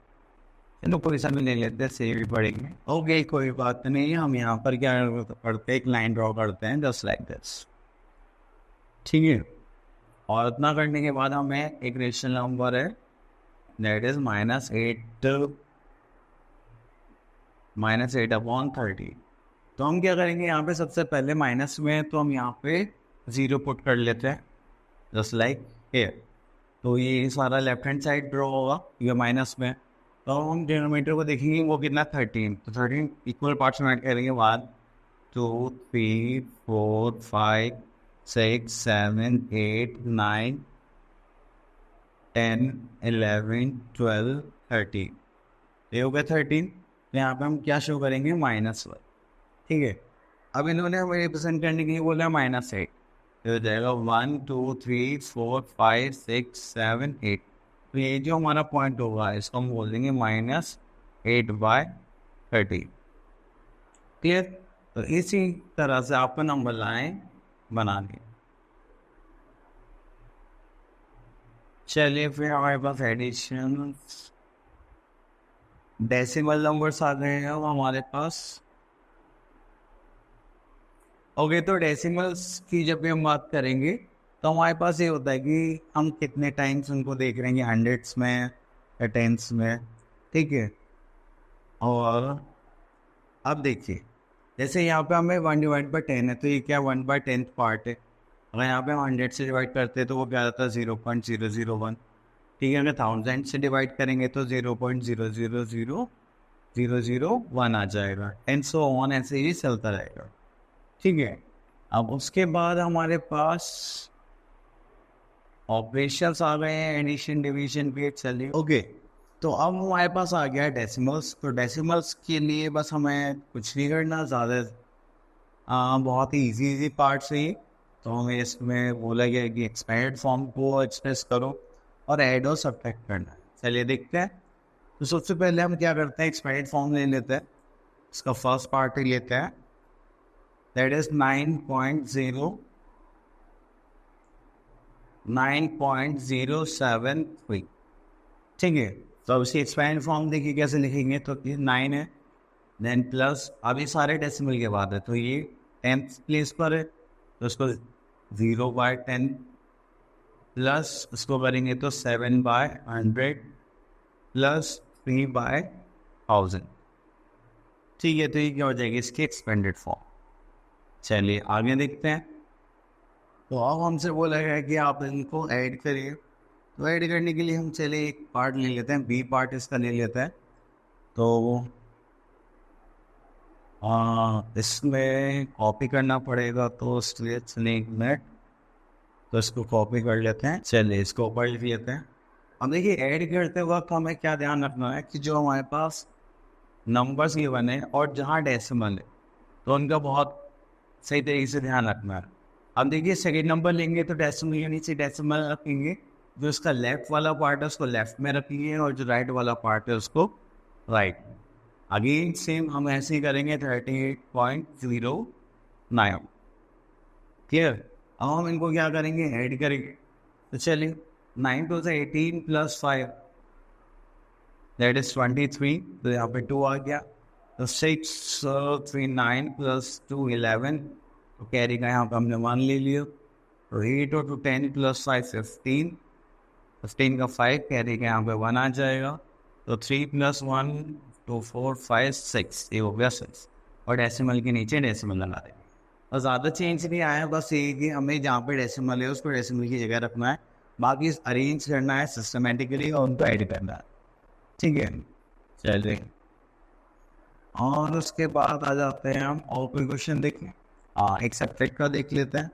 इनको कोई सा भी ले लेते हैं, सेव ही पड़ेंगे। ओके, कोई बात नहीं, हम यहाँ पर क्या करते हैं, एक लाइन ड्रॉ करते हैं जस्ट लाइक दिस। ठीक है, और इतना करने के बाद हमें एक रेशनल नंबर है दैट इज -8/30। तो हम क्या करेंगे, यहाँ पे सबसे पहले माइनस में है तो हम यहाँ पे 0 पुट कर लेते हैं जस्ट लाइक हेयर। तो ये सारा लेफ्ट हैंड साइड ड्रॉ होगा, ये माइनस में। तो हम डिनोमिनेटर को देखेंगे वो कितना 13, तो 13 इक्वल पार्ट्स में ऐड करेंगे 1 2 3 4 5 6 7 8 9 10 11 12 13। ये हो गया 13। तो यहाँ पे हम क्या शो करेंगे, -1। ठीक है, अब इन्होंने हमें रिप्रेजेंट करने के लिए बोला -8, तो हो जाएगा 1 2 3 4 5 6 7 8। तो ये जो हमारा पॉइंट होगा इसको हम बोल देंगे -8/30। क्लियर? तो इसी तरह से आपको नंबर लाइन बनानी। चलिए फिर हमारे पास एडिशन डेसिमल नंबर्स आ गए हैं हमारे पास। ओके, तो डेसिमल्स की जब भी हम बात करेंगे तो हमारे पास ये होता है कि हम कितने टाइम्स उनको देख रहे हैं, हंड्रेड्स में या टेंस में। ठीक है, और अब देखिए जैसे यहाँ पे हमें 1/10 है, तो ये क्या 1/10 पार्ट है। अगर यहाँ पे हम 100 से डिवाइड करते हैं तो वो क्या आता है 0.001। ठीक है, अगर 1000 से डिवाइड करेंगे तो 0.00000001 आ जाएगा, एंड सो ऑन, ऐसे ही चलता रहेगा। ठीक है, अब उसके बाद हमारे पास ऑपरेशंस आ गए हैं, एडिशन डिवीजन पे। चलिए ओके, तो अब हमारे पास आ गया डेसिमल्स। तो डेसिमल्स के लिए बस हमें कुछ नहीं करना ज़्यादा, बहुत ही इजी पार्ट से ही। तो हमें इसमें बोला गया है कि एक्सपेंडेड फॉर्म को एक्सप्रेस करो और ऐड और सब्ट्रैक्ट करना है। चलिए देखते हैं। तो सबसे पहले हम क्या करते हैं, एक्सपेंडेड फॉर्म ले लेते हैं। इसका फर्स्ट पार्ट ही लेते हैं, दैट इज 9.073। ठीक है, तो अब इसकी एक्सपेंड फॉर्म देखिए कैसे लिखेंगे। तो ये 9 है, देन प्लस, अभी सारे डेसिमल के बाद है, तो ये 10th प्लेस पर है, तो इसको 0/10 प्लस इसको करेंगे तो 7/100 प्लस 3/1000। ठीक है, तो ये क्या हो जाएगी इसकी एक्सपेंडेड फॉर्म। चलिए आगे देखते हैं। तो अब हमसे बोला गया है कि आप इनको ऐड करिए। तो ऐड करने के लिए हम चलिए एक पार्ट ले लेते हैं, बी पार्ट इसका ले लेते हैं। तो इसमें कॉपी करना पड़ेगा, तो इसलिए चलिए एक मिनट, तो इसको कॉपी कर लेते हैं। चलिए इसको ऊपर लिख लेते हैं। अब देखिए ऐड करते वक्त हमें क्या ध्यान रखना है कि जो हमारे पास नंबर्स गिवन है और जहाँ डेसिमल है, तो उनका बहुत सही तरीके से ध्यान रखना है। अब देखिए सेकेंड नंबर लेंगे तो डेसिमल के नीचे डेसिमल रखेंगे, जो इसका लेफ्ट वाला पार्ट है उसको लेफ्ट में रखेंगे और जो राइट वाला पार्ट है उसको राइट। अगेन सेम हम ऐसे ही करेंगे 38.09। क्लियर। अब हम इनको क्या करेंगे, ऐड करेंगे। तो चलिए 9 to 18 प्लस 5 दैट इज 23। तो यहाँ पे 2 आ गया, तो 6 3 9 प्लस 2 11, तो कैरी का यहाँ पे हमने 1 ले लिया। तो 8 to 10 प्लस 5 15, 15 का 5, कैरी का यहाँ पे 1 आ जाएगा। तो 3 + 1 2 4 5 6, ये हो गया 6। और डेसिमल के नीचे डेसिमल लगा देंगे। और ज़्यादा चेंज नहीं आया, बस ये कि हमें जहाँ पे डेसिमल है उसको डेसिमल की जगह रखना है, बाकी अरेंज करना है सिस्टमेटिकली और उनको ऐड करना है। ठीक है, चलिए और उसके बाद आ जाते हैं हम और कोई क्वेश्चन देखें। एक सब्ट्रैक्ट का देख लेते हैं।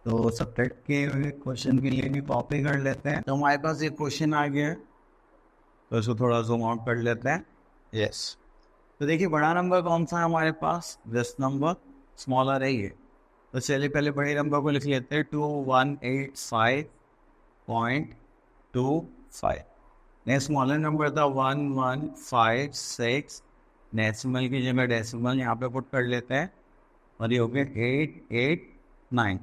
तो सब्ट्रैक्ट के क्वेश्चन के लिए भी कॉपी कर लेते हैं। तो हमारे पास एक क्वेश्चन आ गया है, तो इसको थोड़ा जूम आउट कर लेते हैं। यस, तो देखिए बड़ा नंबर कौन सा है हमारे पास, दिस नंबर, स्मॉलर है ये। तो चलिए पहले बड़े नंबर को लिख लेते हैं, 2185.25। नेक्स्ट स्मॉलर नंबर था 1156, डेसिमल की जगह डेसिमल यहाँ पे पुट कर लेते हैं, और ये हो गया 889।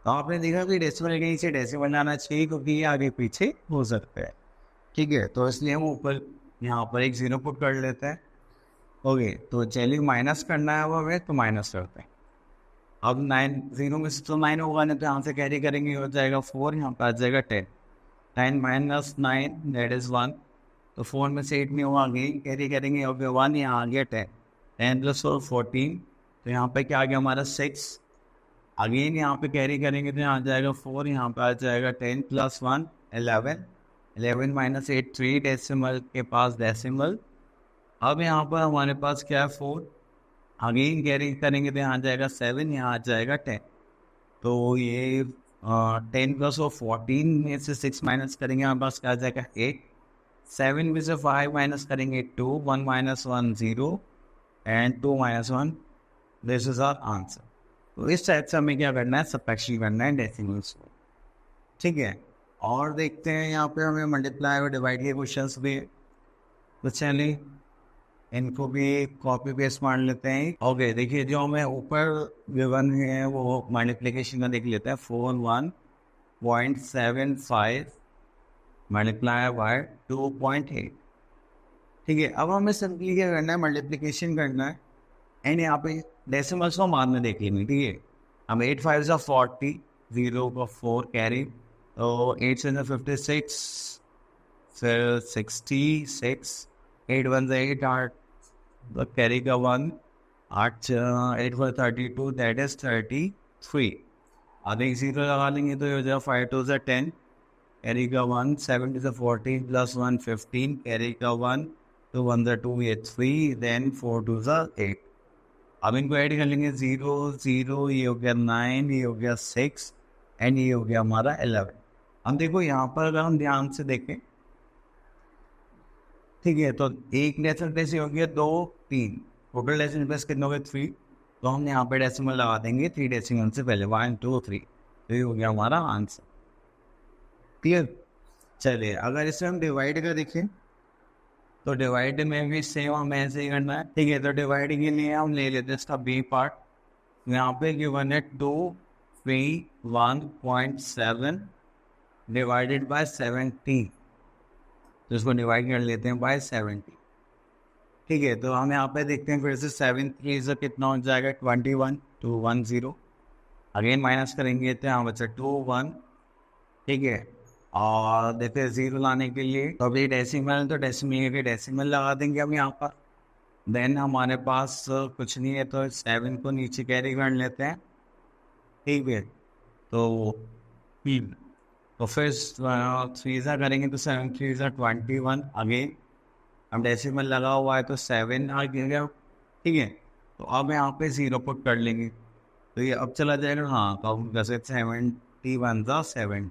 तो आपने देखा कि डेसिमल के नीचे डेसिमल आना चाहिए, क्योंकि ये आगे पीछे हो सकते हैं। ठीक है, तो इसलिए हम ऊपर यहाँ पर एक 0 पुट कर लेते हैं। ओके, तो चलिए माइनस करना है वो हमें, तो माइनस करते हैं। अब 9 0 में से तो 9 होगा नहीं, तो यहाँ से कैरी करेंगे, हो जाएगा 4, यहाँ पर आ जाएगा 10। 10 - 9 दैट इज़ 1। तो 4 में से 8 नहीं हुआ, अगेन कैरी करेंगे, हो गया 1, यहाँ आ गया 10। 10 + 4 14, तो यहाँ पे क्या आ गया हमारा 6। अगेन यहाँ पे कैरी करेंगे तो यहाँ आ जाएगा 4, यहाँ पे आ जाएगा 10 + 1 11। 11 - 8 3, डेसिमल के पास डेसिमल। अब यहाँ पर हमारे पास क्या है 4, अगेन कैरी करेंगे तो यहाँ आ जाएगा 7, यहाँ आ जाएगा 10। तो ये 10 + 14 में से 6 माइनस करेंगे, हमारे पास क्या आ जाएगा 8। 7 में से 5 माइनस करेंगे 2, 1 - 1 0 and 2 - 1, this is our answer. तो इस टाइप से हमें क्या करना है, सबट्रैक्शन करना है डेसिमल्स को। ठीक है, और देखते हैं यहाँ पे हमें मल्टीप्लाई और डिवाइड के क्वेश्चंस भी। तो चलिए इनको भी कॉपी पेस्ट मार लेते हैं। ओके, देखिए जो हमें ऊपर गिवन है वो मल्टीप्लिकेशन का देख लेते हैं। 41.75 मल्टीप्लाई बाय 2.8। ठीक है, अब हमें सिंपली क्या करना है, मल्टीप्लिकेशन करना है, एंड यहाँ पे डेसिमल्स को बाद में देख लेंगे। ठीक है, हम 8 5 = 40, 0 का 4 कैरी, तो 8 7 56, फिर 66, 8 1 8 8, तो कैरी का 1, 8 8 4 32, दैट इज 33। आधे 0 लगा लेंगे तो ये हो जाएगा 5 2 10, कैरी का 1, 7 is a 14 plus 1 15, कैरी का 1, तो 1 the 2 ये 3, then 4 2 the 8. अब इनको ऐड कर लेंगे 0 0, ये हो गया 9, ये हो गया 6 एंड ये हो गया हमारा 11. हम देखो यहाँ पर अगर हम ध्यान से देखें, ठीक है, तो एक डेसिमल प्लेस हो गया 2 3, टोटल डेसिमल प्लेस कितने हो गए 3. तो हम यहाँ पे डेसिमल लगा देंगे 3 डेसिमल से पहले 1 2 3, तो ये हो गया हमारा आंसर. क्लियर. चलिए अगर इसे हम डिवाइड का देखें तो डिवाइड में भी सेम हमें ऐसे ही करना है. ठीक है, तो डिवाइड के लिए हम ले लेते हैं इसका बी पार्ट. यहाँ पे गिवन है 2 3 1.7 डिवाइडेड बाय 70, तो इसको डिवाइड कर लेते हैं बाय 70. ठीक है, तो हम यहाँ पे देखते हैं फिर से 7 3 से कितना हो जाएगा 21 2 1 0. अगेन माइनस करेंगे तो यहाँ बचा 2 1. ठीक है, और देखते हैं 0 लाने के लिए तो अभी डेसिमल, तो डेसिमल के डेसिमल लगा देंगे हम यहाँ पर. देन हमारे पास कुछ नहीं है तो 7 को नीचे कैरी कर लेते हैं. ठीक है, तो फिर 3 सा करेंगे तो 7 3 सा 21. अगेन अब डेसिमल लगा हुआ है तो 7 आ गया. ठीक है, तो अब यहाँ पे 0 पुट कर लेंगे तो ये अब चला जाएगा. हाँ, तो हम जैसे 71 था 70.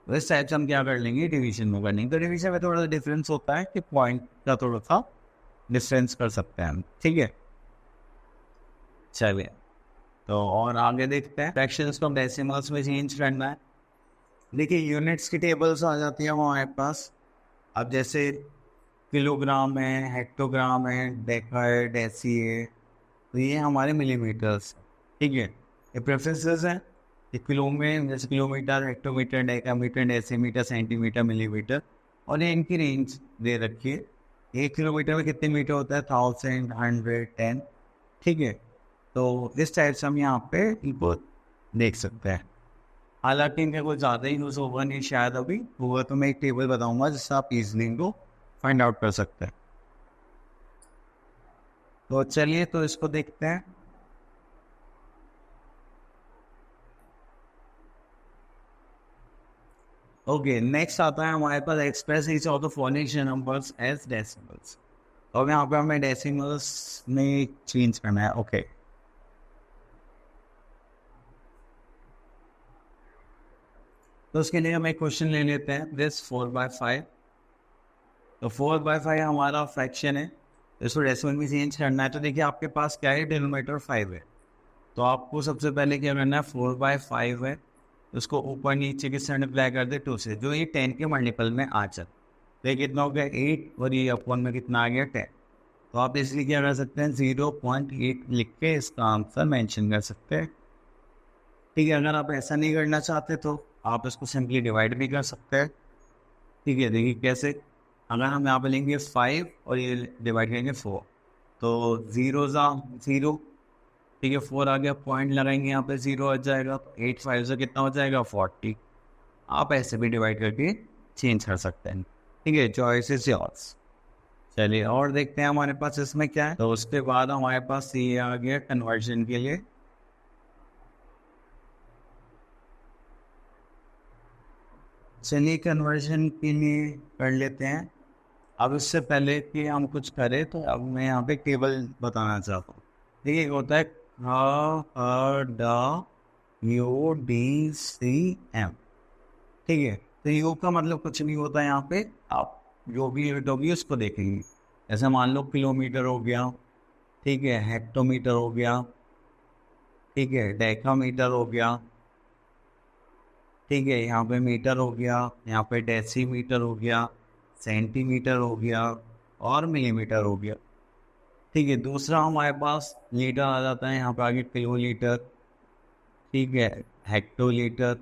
तो इस टाइप से हम क्या कर लेंगे, डिवीजन में कर लेंगे. तो डिवीजन में थोड़ा सा डिफरेंस होता है कि पॉइंट का थोड़ा सा डिफरेंस कर सकते हैं हम. ठीक है, चलिए तो और आगे देखते हैं. फ्रैक्शंस को डेसिमल्स में चेंज करना है. देखिए यूनिट्स की टेबल्स आ जाती है हमारे पास. अब जैसे किलोग्राम है, हेक्टोग्राम है, डेका है, डेसी है, तो ये हमारे मिलीमीटर्स. ठीक है, ये प्रेफरेंसेस हैं. ये किलो में जैसे kilometre, hectometre, decametre, decimetre, centimetre, millimetre, और ये इनकी रेंज दे रखी है. 1 किलोमीटर में कितने मीटर होता है 1000 100 10. ठीक है, तो इस टाइप से हम यहाँ पे इनको देख सकते हैं. हालांकि इनका कुछ ज़्यादा ही यूज़ होगा नहीं शायद, अभी होगा तो मैं एक टेबल बताऊंगा जिससे आप इजली इनको फाइंड आउट कर सकते हैं. तो चलिए तो इसको देखते हैं. ओके, नेक्स्ट आता है हमारे पास express each of the following numbers as decimals. और यहाँ पे हमें डेसिमल्स में चेंज करना है. ओके, तो उसके लिए हम एक क्वेश्चन ले लेते हैं. दिस 4/5. तो 4/5 हमारा फ्रैक्शन है, इसको डेसिमल में चेंज करना है. तो देखिए आपके पास क्या है, डिनोमिनेटर 5 है, तो आपको सबसे पहले क्या करना है, 4/5 है, उसको ऊपर नीचे के साइड मल्टीप्लाई कर दे 2 से, जो ये 10 के मल्टीपल में आ जाए. तो ये कितना हो गया 8, और ये अपन में कितना आ गया 10. तो आप इसलिए क्या कर सकते हैं 0.8 लिख के इसका आंसर मेंशन कर सकते हैं. ठीक है, अगर आप ऐसा नहीं करना चाहते तो आप इसको सिंपली डिवाइड भी कर सकते हैं. ठीक है, देखिए कैसे. अगर हम यहाँ पे लेंगे 5 और ये डिवाइड करेंगे 4, तो 0 0. ठीक है, 4 आ गया, पॉइंट लगाएंगे यहाँ पे 0 आ जाएगा. 8 5 से कितना हो जाएगा 40. आप ऐसे भी डिवाइड करके चेंज कर सकते हैं. ठीक है, चॉइस इज योर्स. चलिए और देखते हैं हमारे पास इसमें क्या है. तो उसके बाद हमारे पास ये आ गया कन्वर्जन के लिए. चलिए कन्वर्जन के लिए कर लेते हैं. अब इससे पहले कि हम कुछ करें तो अब मैं यहाँ पे टेबल बताना चाहता हूँ. देखिए होता है UDCM. ठीक है, तो यू का मतलब कुछ नहीं होता है. यहाँ पे आप जो भी यूनिट होगी उसको देखेंगे. जैसे मान लो किलोमीटर हो गया, ठीक है, हेक्टोमीटर हो गया, ठीक है, डेकामीटर हो गया, ठीक है, यहाँ पे मीटर हो गया, यहाँ पे डेसीमीटर हो गया, सेंटीमीटर हो गया, और मिलीमीटर हो गया. ठीक है, दूसरा हमारे पास लीटर आ जाता है. यहाँ पे आगे किलोलीटर, ठीक है, हेक्टोलीटर,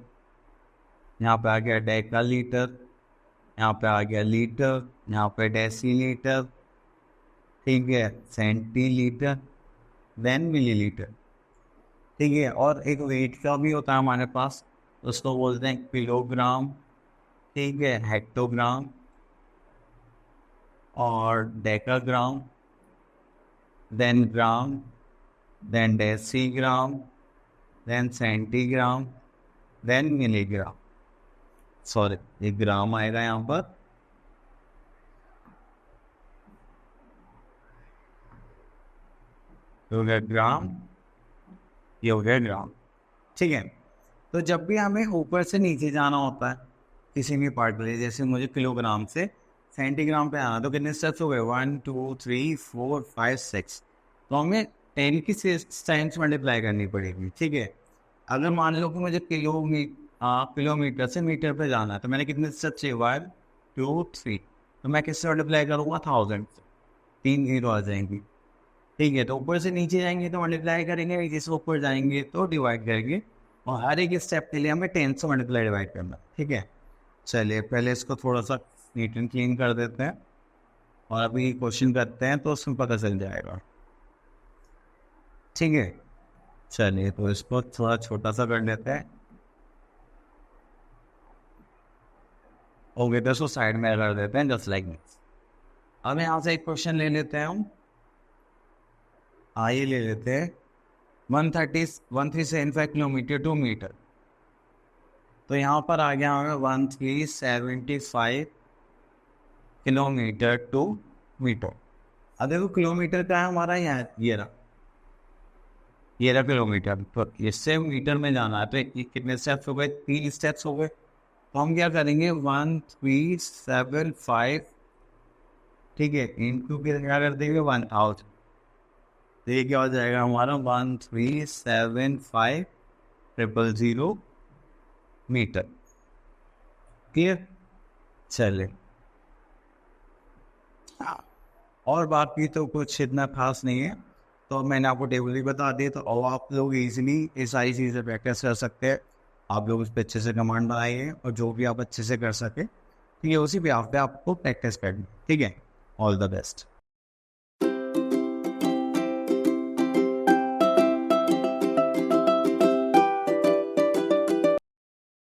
यहाँ पे आ गया डेका लीटर, यहाँ पे आ गया लीटर, यहाँ पे डेसीलीटर, ठीक है, सेंटीलीटर, देन मिलीलीटर. ठीक है, और एक वेट का भी होता है हमारे पास, उसको बोलते हैं किलोग्राम, ठीक है, हेक्टोग्राम, और decagram, then gram, then decigram, then centigram, then milligram. Sorry, एक ग्राम आएगा यहाँ पर, हो गया ग्राम, ये हो गया ग्राम। ठीक है, तो जब भी हमें ऊपर से नीचे जाना होता है किसी भी पार्ट के लिए, जैसे मुझे किलोग्राम से सेंटीग्राम पे आना, तो कितने स्टेप्स हो गए, 1 2 3 4 5 6, तो हमें 10 की टाइम्स मल्टीप्लाई करनी पड़ेगी। ठीक है, अगर मान लो कि मुझे किलोमीटर से मीटर पे जाना है, तो मैंने कितने स्टेप्स चाहिए, 1 2 3, तो मैं किससे मल्टीप्लाई करूँगा, 1000, 3 जीरो आ जाएंगी। ठीक है, तो ऊपर से नीचे जाएंगे तो मल्टीप्लाई करेंगे, नीचे से ऊपर जाएंगे तो डिवाइड करेंगे, और हर एक स्टेप के लिए हमें 10 से मल्टीप्लाई डिवाइड करना। ठीक है, चलिए पहले इसको थोड़ा सा नीट एंड क्लीन कर देते हैं, और अभी क्वेश्चन करते हैं तो उसमें पता चल जाएगा। ठीक है, चलिए तो इसको थोड़ा छोटा सा कर लेते हैं, ओके, तो इसको साइड में कर देते हैं जस्ट लाइक दिस। अब यहाँ से एक क्वेश्चन ले लेते हैं हम, आइए ले लेते हैं 1375 किलोमीटर टू मीटर, तो यहाँ पर आ गया हमें 1375 किलोमीटर टू मीटर। अब देखो किलोमीटर का है हमारा, यहाँ ये रहा किलोमीटर, तो इससे मीटर में जाना है, तो ये कितने स्टेप्स हो गए, 3 स्टेप्स हो गए। तो हम क्या करेंगे, 1375, ठीक है, इनटू क्या कर देंगे 1000, तो ये क्या हो जाएगा हमारा 1375,000 मीटर। क्लियर, चले, और बाकी तो कुछ इतना खास नहीं है, तो मैंने आपको टेबल भी बता दिया, तो और आप लोग इजीली ये सारी चीज़ें प्रैक्टिस कर सकते हैं। आप लोग उस पर अच्छे से कमांड बनाइए, और जो भी आप अच्छे से कर सके, ठीक है, उसी पे आप पे आपको प्रैक्टिस करनी। ठीक है, ऑल द बेस्ट।